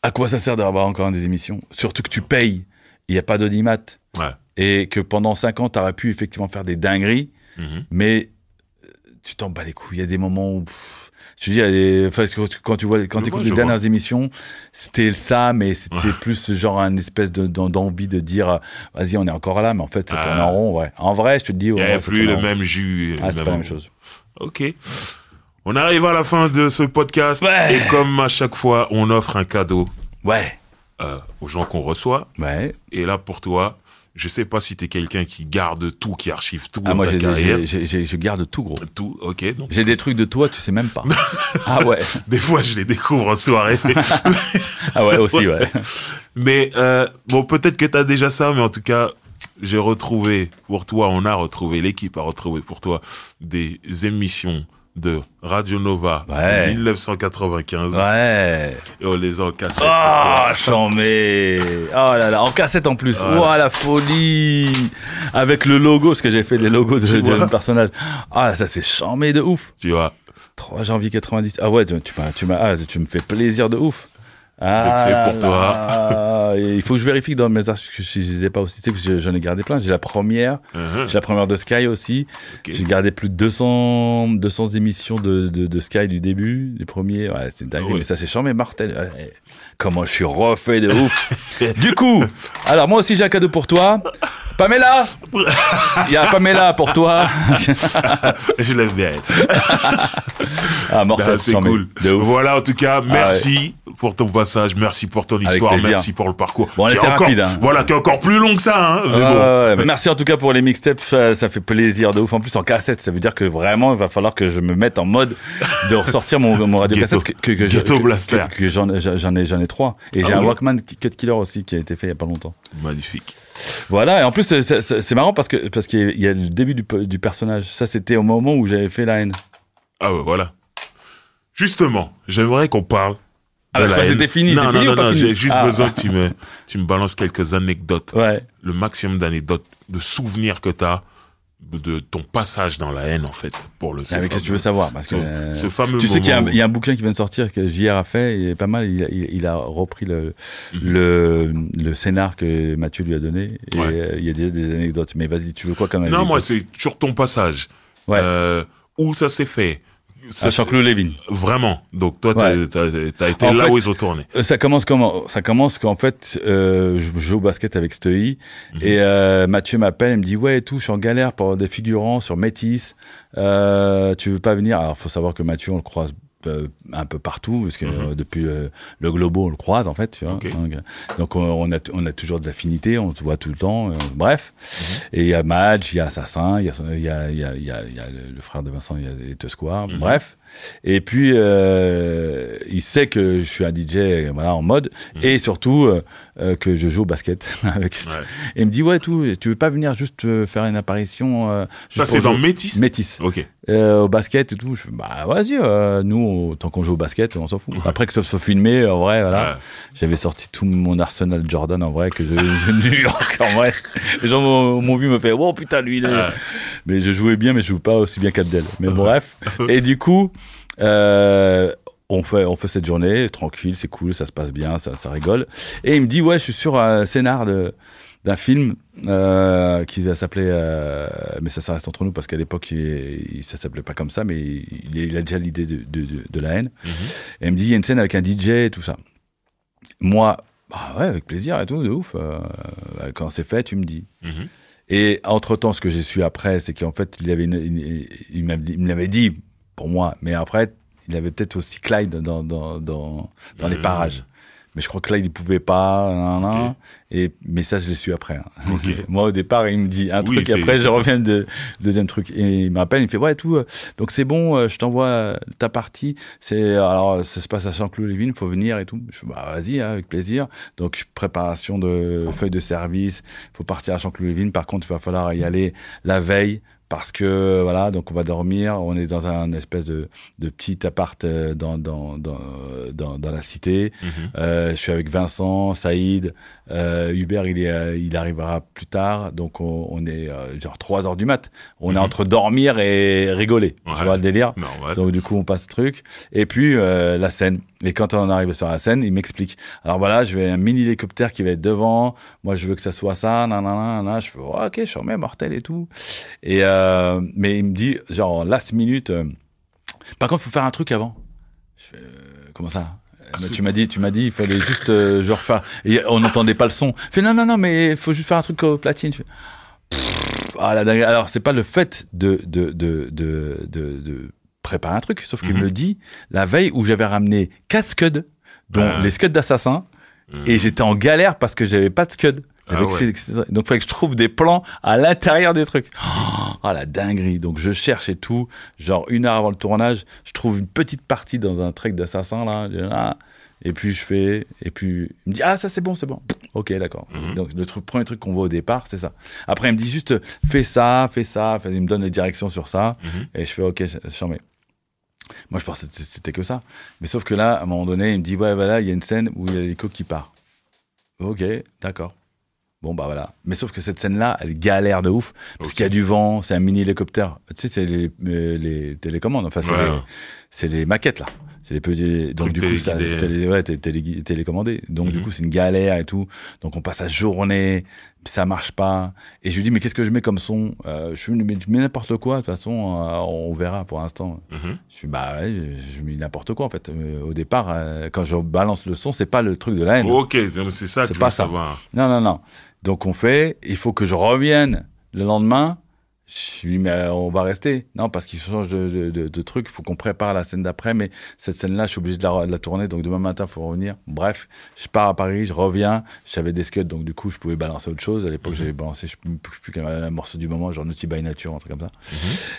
À quoi ça sert d'avoir encore des émissions? Surtout que tu payes, il n'y a pas d'audimat. Et que pendant 5 ans, tu aurais pu effectivement faire des dingueries, mais tu t'en bats les couilles. Il y a des moments où... je te dis, quand tu écoutes les dernières émissions, c'était ça, mais c'était plus genre une espèce d'envie de dire, vas-y, on est encore là, mais en fait, ça tourne en rond, En vrai, je te dis...
Il n'y a plus le même jus.
C'est pas la même chose.
Ok. On arrive à la fin de ce podcast. Et comme à chaque fois, on offre un cadeau. Aux gens qu'on reçoit. Et là, pour toi, je sais pas si t'es quelqu'un qui garde tout, qui archive tout.
Moi, je garde tout, gros.
Tout, ok. Donc...
j'ai des trucs de toi, tu sais même pas.
Des fois, je les découvre en soirée.
Aussi.
Mais, peut-être que t'as déjà ça, mais en tout cas, j'ai retrouvé pour toi, l'équipe a retrouvé pour toi des émissions de Radio Nova de 1995. Et on les a en cassette pour toi.
Chambé. Oh là là, en cassette en plus. La folie. Avec le logo, parce que j'ai fait des logos de personnages. Ça c'est chambé de ouf.
Tu vois.
3 janvier 90. Tu me fais plaisir de ouf.
Donc c'est pour toi.
Il faut que je vérifie que dans mes archives, je les ai pas aussi. Tu sais que j'en ai gardé plein. J'ai la première. J'ai la première de Sky aussi. J'ai gardé plus de 200 émissions de Sky du début, les premiers. C'est dingue. Mais ça c'est chiant, mais Martel. Comment je suis refait de ouf. Du coup, alors moi aussi j'ai un cadeau pour toi. Pamela. Il y a Pamela pour toi.
Je l'aime bien.
Mortel,
c'est cool. Voilà, en tout cas, merci pour ton passage, merci pour ton histoire, merci pour le parcours.
Bon, on était rapide.
Voilà, qui est encore plus long que ça.
Merci en tout cas pour les mixtapes, ça fait plaisir de ouf. En plus en cassette, ça veut dire que vraiment il va falloir que je me mette en mode de ressortir mon radio cassette que j'en ai 3. Et j'ai un Walkman Cut Killer aussi qui a été fait il y a pas longtemps.
Magnifique.
Voilà, et en plus c'est marrant parce qu'il y a le début du personnage. Ça c'était au moment où j'avais fait la haine.
Voilà. Justement, j'aimerais qu'on parle.
C'était fini.
Non, j'ai juste besoin que tu me balances quelques anecdotes. Le maximum d'anecdotes de souvenirs que t'as de ton passage dans la haine, en fait, pour le
mais qu'est-ce que tu veux savoir? Parce que
ce fameux
tu sais qu'il
moment
y a un bouquin qui vient de sortir que JR a fait, il est pas mal, il a repris le scénar que Mathieu lui a donné, et il y a déjà des anecdotes. Mais vas-y, tu veux quoi comme anecdote?
Non, moi, c'est sur ton passage. Où ça s'est fait.
À Chanteloup-les-Vignes.
Vraiment. Donc toi, t'as été là où ils ont tourné.
Ça commence comment? Ça commence qu'en fait, je joue au basket avec Steuy, et Mathieu m'appelle, il me dit ouais et tout, je suis en galère pour des figurants sur Métis. Tu veux pas venir? Alors faut savoir que Mathieu, on le croise un peu partout, parce que depuis le Globo, on le croise en fait, tu vois. Donc on a toujours des affinités, on se voit tout le temps, bref. Et il y a Madge, il y a Assassin, il y a le frère de Vincent, il y a Tusquoire, bref. Et puis il sait que je suis un DJ en mode, et surtout que je joue au basket avec. Et il me dit ouais tout, tu veux pas venir juste faire une apparition
ça c'est dans Métis.
Métis.
Ok.
Au basket et tout, je fais bah vas-y, nous tant qu'on joue au basket on s'en fout. Après que ça soit filmé, en vrai voilà, j'avais sorti tout mon arsenal Jordan en vrai que j'ai de New York en vrai. Les gens m'ont vu me fait oh putain lui mais je jouais bien mais je joue pas aussi bien qu'Abdel. Mais bref, et du coup on fait cette journée tranquille, c'est cool, ça se passe bien, ça rigole. Et il me dit ouais, je suis sur un scénar d'un film qui va s'appeler mais ça reste entre nous parce qu'à l'époque ça s'appelait pas comme ça, mais il a déjà l'idée de la haine. Et il me dit il y a une scène avec un DJ et tout ça. Moi bah ouais, avec plaisir et tout, de ouf. Quand c'est fait, tu me dis. Et entre-temps, ce que j'ai su après, c'est qu'en fait, il me l'avait dit pour moi, mais après, il avait peut-être aussi Clyde dans les parages. Mais je crois que Clyde, il pouvait pas. Mais ça, je l'ai su après. Moi, au départ, il me dit un truc, et après, je reviens de deuxième truc. Et il m'appelle, il me fait ouais, tout. Donc c'est bon, je t'envoie ta partie. Alors, ça se passe à Chanteloup-les-Vignes, faut venir et tout. Je fais bah vas-y, avec plaisir. Donc préparation de feuilles de service. Faut partir à Chanteloup-les-Vignes. Par contre, il va falloir y aller la veille. Parce que voilà, donc on va dormir, on est dans un espèce de petit appart dans la cité. Je suis avec Vincent, Saïd, Hubert, il arrivera plus tard, donc on est genre 3h du mat. On est entre dormir et rigoler, tu vois le délire. Donc du coup on passe le truc. Et puis la scène. Et quand on arrive sur la scène, il m'explique. Alors voilà, je vais un mini hélicoptère qui va être devant. Moi, je veux que ça soit ça. Nanana. Je fais ok, je remets mortel et tout. Et mais il me dit genre last minute. Par contre, faut faire un truc avant. Je fais comment ça? Tu m'as dit, il fallait juste genre faire. Et on n'entendait pas le son. Je fais non, mais il faut juste faire un truc au platine. Je fais, la dingue. Alors c'est pas le fait de préparer un truc, sauf qu'il me le dit la veille où j'avais ramené 4 scuds, dont les scuds d'Assassin, et j'étais en galère parce que j'avais pas de scuds. Donc il fallait que je trouve des plans à l'intérieur des trucs. La dinguerie. Donc je cherche et tout, genre 1 heure avant le tournage, je trouve une petite partie dans un trek d'Assassin là, et puis il me dit ça c'est bon. Ok, d'accord. Donc le premier truc qu'on voit au départ, c'est ça. Après il me dit juste fais ça, il me donne les directions sur ça, et je fais ok, j'en mets. Moi, je pensais que c'était que ça. Mais sauf que là, à un moment donné, il me dit, ouais, voilà, il y a une scène où il y a l'hélico qui part. Ok, d'accord. Bon, bah voilà. Mais sauf que cette scène-là, elle galère de ouf. Parce qu'il y a du vent, c'est un mini-hélicoptère. Tu sais, c'est les télécommandes. Enfin, c'est les maquettes, là. C'est les petits. Donc, du coup, ça, télécommandé. Donc, du coup, c'est une galère et tout. Donc, on passe la journée, ça marche pas. Et je lui dis, mais qu'est-ce que je mets comme son? Je mets n'importe quoi. De toute façon, on verra pour l'instant. Je suis, bah ouais, je mets n'importe quoi, en fait. Au départ, quand je balance le son, c'est pas le truc de la haine.
Ok, c'est ça que tu veux savoir.
Non. Donc, il faut que je revienne le lendemain. Je lui dis, mais on va rester. Non, parce qu'il change de truc. Il faut qu'on prépare la scène d'après. Mais cette scène-là, je suis obligé de la tourner. Donc, demain matin, il faut revenir. Bref, je pars à Paris, je reviens. J'avais des scuds, donc du coup, je pouvais balancer autre chose. À l'époque, j'avais balancé, je ne sais plus qu'un morceau du moment, genre Naughty by Nature, un truc comme ça.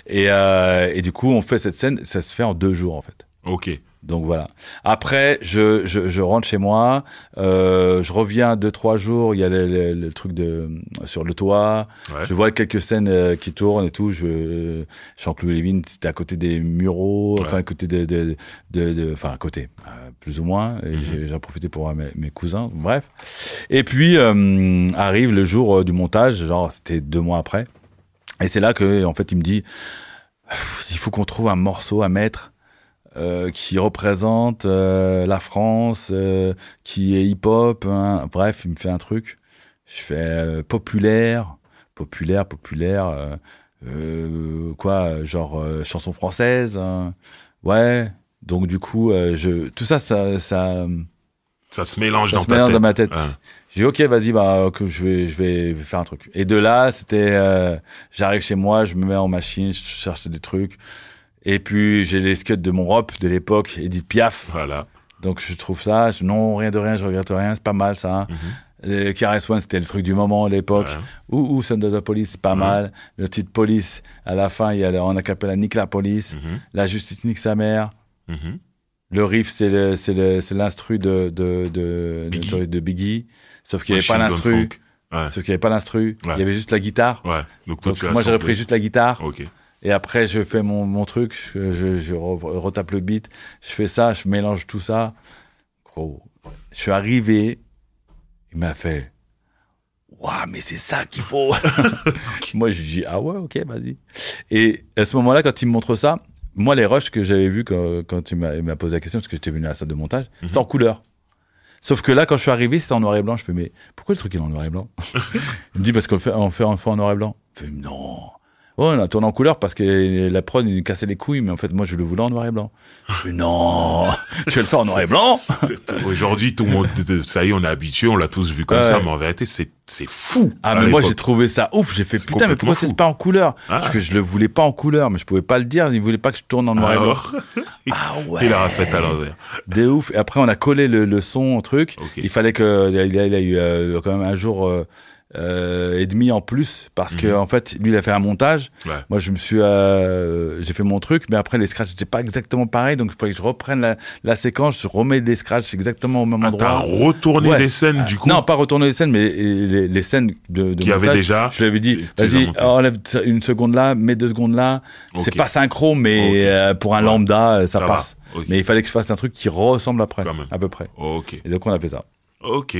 Et du coup, on fait cette scène. Ça se fait en 2 jours, en fait.
Ok.
Donc voilà. Après, je rentre chez moi, je reviens 2-3 jours, il y a le truc sur le toit, je vois quelques scènes qui tournent et tout, Jean-Claude Lévin, c'était à côté des Mureaux, enfin à côté enfin à côté, plus ou moins, et j'en profitais pour voir mes cousins, bref. Et puis, arrive le jour du montage, genre c'était 2 mois après, et c'est là que, en fait, il me dit, il faut qu'on trouve un morceau à mettre qui représente la France, qui est hip-hop, hein. Bref, il me fait un truc. Je fais populaire, genre chanson française, hein. Ouais. Donc du coup, tout ça
se mélange
dans ma tête. Ouais. J'ai dit, ok, vas-y, que je vais faire un truc. Et de là, c'était, j'arrive chez moi, je me mets en machine, je cherche des trucs. Et puis, j'ai les scuds de mon rap de l'époque, Edith Piaf.
Voilà.
Donc, je trouve ça, non, rien de rien, je regrette rien, c'est pas mal, ça. Les KRS-One, c'était le truc du moment à l'époque. Ou Son de la Police, c'est pas mal. Le titre Police, à la fin, il y a on acapella Nique la police. La justice nique sa mère. Le riff, c'est l'instru de Biggie. Sauf qu'il n'y avait pas l'instru. Sauf qu'il n'y avait pas l'instru. Il y avait juste la guitare.
Ouais. Donc
moi, j'ai repris juste la guitare.
Ok.
Et après, je fais mon truc, je retape le beat, je fais ça, je mélange tout ça. Gros, je suis arrivé, il m'a fait « Waouh, mais c'est ça qu'il faut !» Moi, je dis « Ah ouais, ok, vas-y. » Et à ce moment-là, quand il me montre ça, moi, les rushs que j'avais vus quand il m'a posé la question, parce que j'étais venu à la salle de montage, c'est en couleur. Sauf que là, quand je suis arrivé, c'était en noir et blanc. Je fais « Mais pourquoi le truc est en noir et blanc ?» Il me dit « Parce qu'on fait en noir et blanc. » Je fais « Non !» Ouais, on a tourné en couleur parce que la prod il cassait les couilles, mais en fait moi je le voulais en noir et blanc. Je dis non, tu veux le faire en noir et blanc.
Aujourd'hui tout le monde, ça y est, on est habitué, on l'a tous vu comme ça, mais en vérité c'est fou.
Ah mais moi j'ai trouvé ça ouf, j'ai fait putain mais pourquoi c'est pas en couleur? Parce que je le voulais pas en couleur, mais je pouvais pas le dire, il voulait pas que je tourne en noir et blanc. Ah ouais.
Il a refait à l'envers.
De ouf. Et après on a collé le son au truc. Okay. Il fallait que il a eu quand même un jour et demi en plus parce que en fait lui il a fait un montage. Moi je me suis j'ai fait mon truc, mais après les scratchs n'étaient pas exactement pareils, donc il fallait que je reprenne la séquence, je remets des scratchs exactement au même endroit.
T'as retourné des scènes du coup?
Non, pas retourner les scènes, mais les scènes de
qui avait déjà.
Je lui avais dit vas-y, enlève une seconde là, mets 2 secondes là. C'est pas synchro, mais pour un lambda ça passe. Mais il fallait que je fasse un truc qui ressemble après, à peu près. Et donc on a fait ça.
Ok.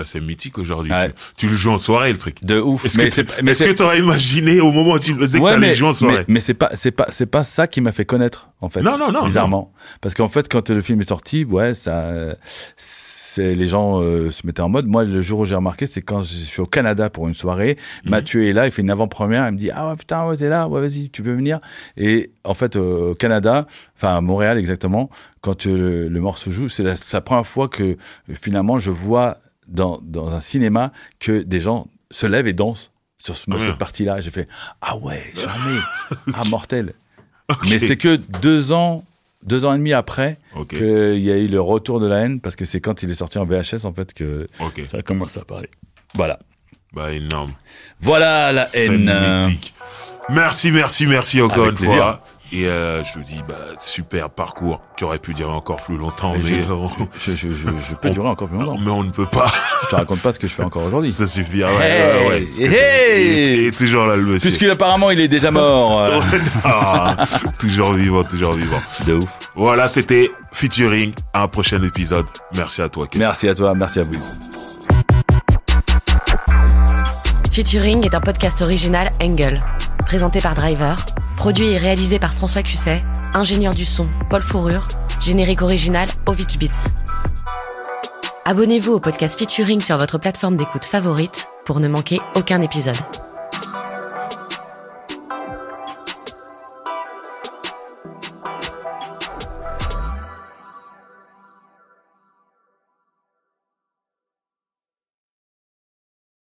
C'est mythique aujourd'hui. Ouais. Tu le joues en soirée, le truc.
De ouf.
Est-ce que t'aurais imaginé au moment où tu le faisais que t'allais jouer en soirée?
Mais c'est pas ça qui m'a fait connaître, en fait.
Non.
Bizarrement. Parce qu'en fait, quand le film est sorti, les gens se mettaient en mode. Moi, le jour où j'ai remarqué, c'est quand je suis au Canada pour une soirée. Mathieu est là, il fait une avant-première, il me dit ah ouais putain, ouais, t'es là, ouais vas-y, tu peux venir. Et en fait, au Canada, enfin à Montréal exactement, quand le morceau joue, c'est la première fois que finalement je vois dans un cinéma que des gens se lèvent et dansent sur cette partie-là. J'ai fait ah ouais, jamais, mortel. Mais c'est que 2 ans et demi après qu'il y a eu le retour de la haine, parce que c'est quand il est sorti en VHS en fait que ça a commencé à parler. Voilà.
Bah énorme.
Voilà la haine.
Mythique. Merci encore une fois. Et je vous dis, super parcours qui aurait pu durer encore plus longtemps. Mais
je peux durer encore plus longtemps.
Mais on ne peut pas.
Je te raconte pas ce que je fais encore aujourd'hui.
Ça suffit. Ouais. Et toujours là, le monsieur.
Puisqu'apparemment, il est déjà mort.
Toujours vivant.
De ouf.
Voilà, c'était Featuring. À un prochain épisode. Merci à toi, Ken.
Merci à toi, merci à vous.
Featuring est un podcast original Angle. Présenté par Driver. Produit et réalisé par François Cusset, ingénieur du son, Paul Fourrure, générique original, Ovich Beats. Abonnez-vous au podcast Featuring sur votre plateforme d'écoute favorite pour ne manquer aucun épisode.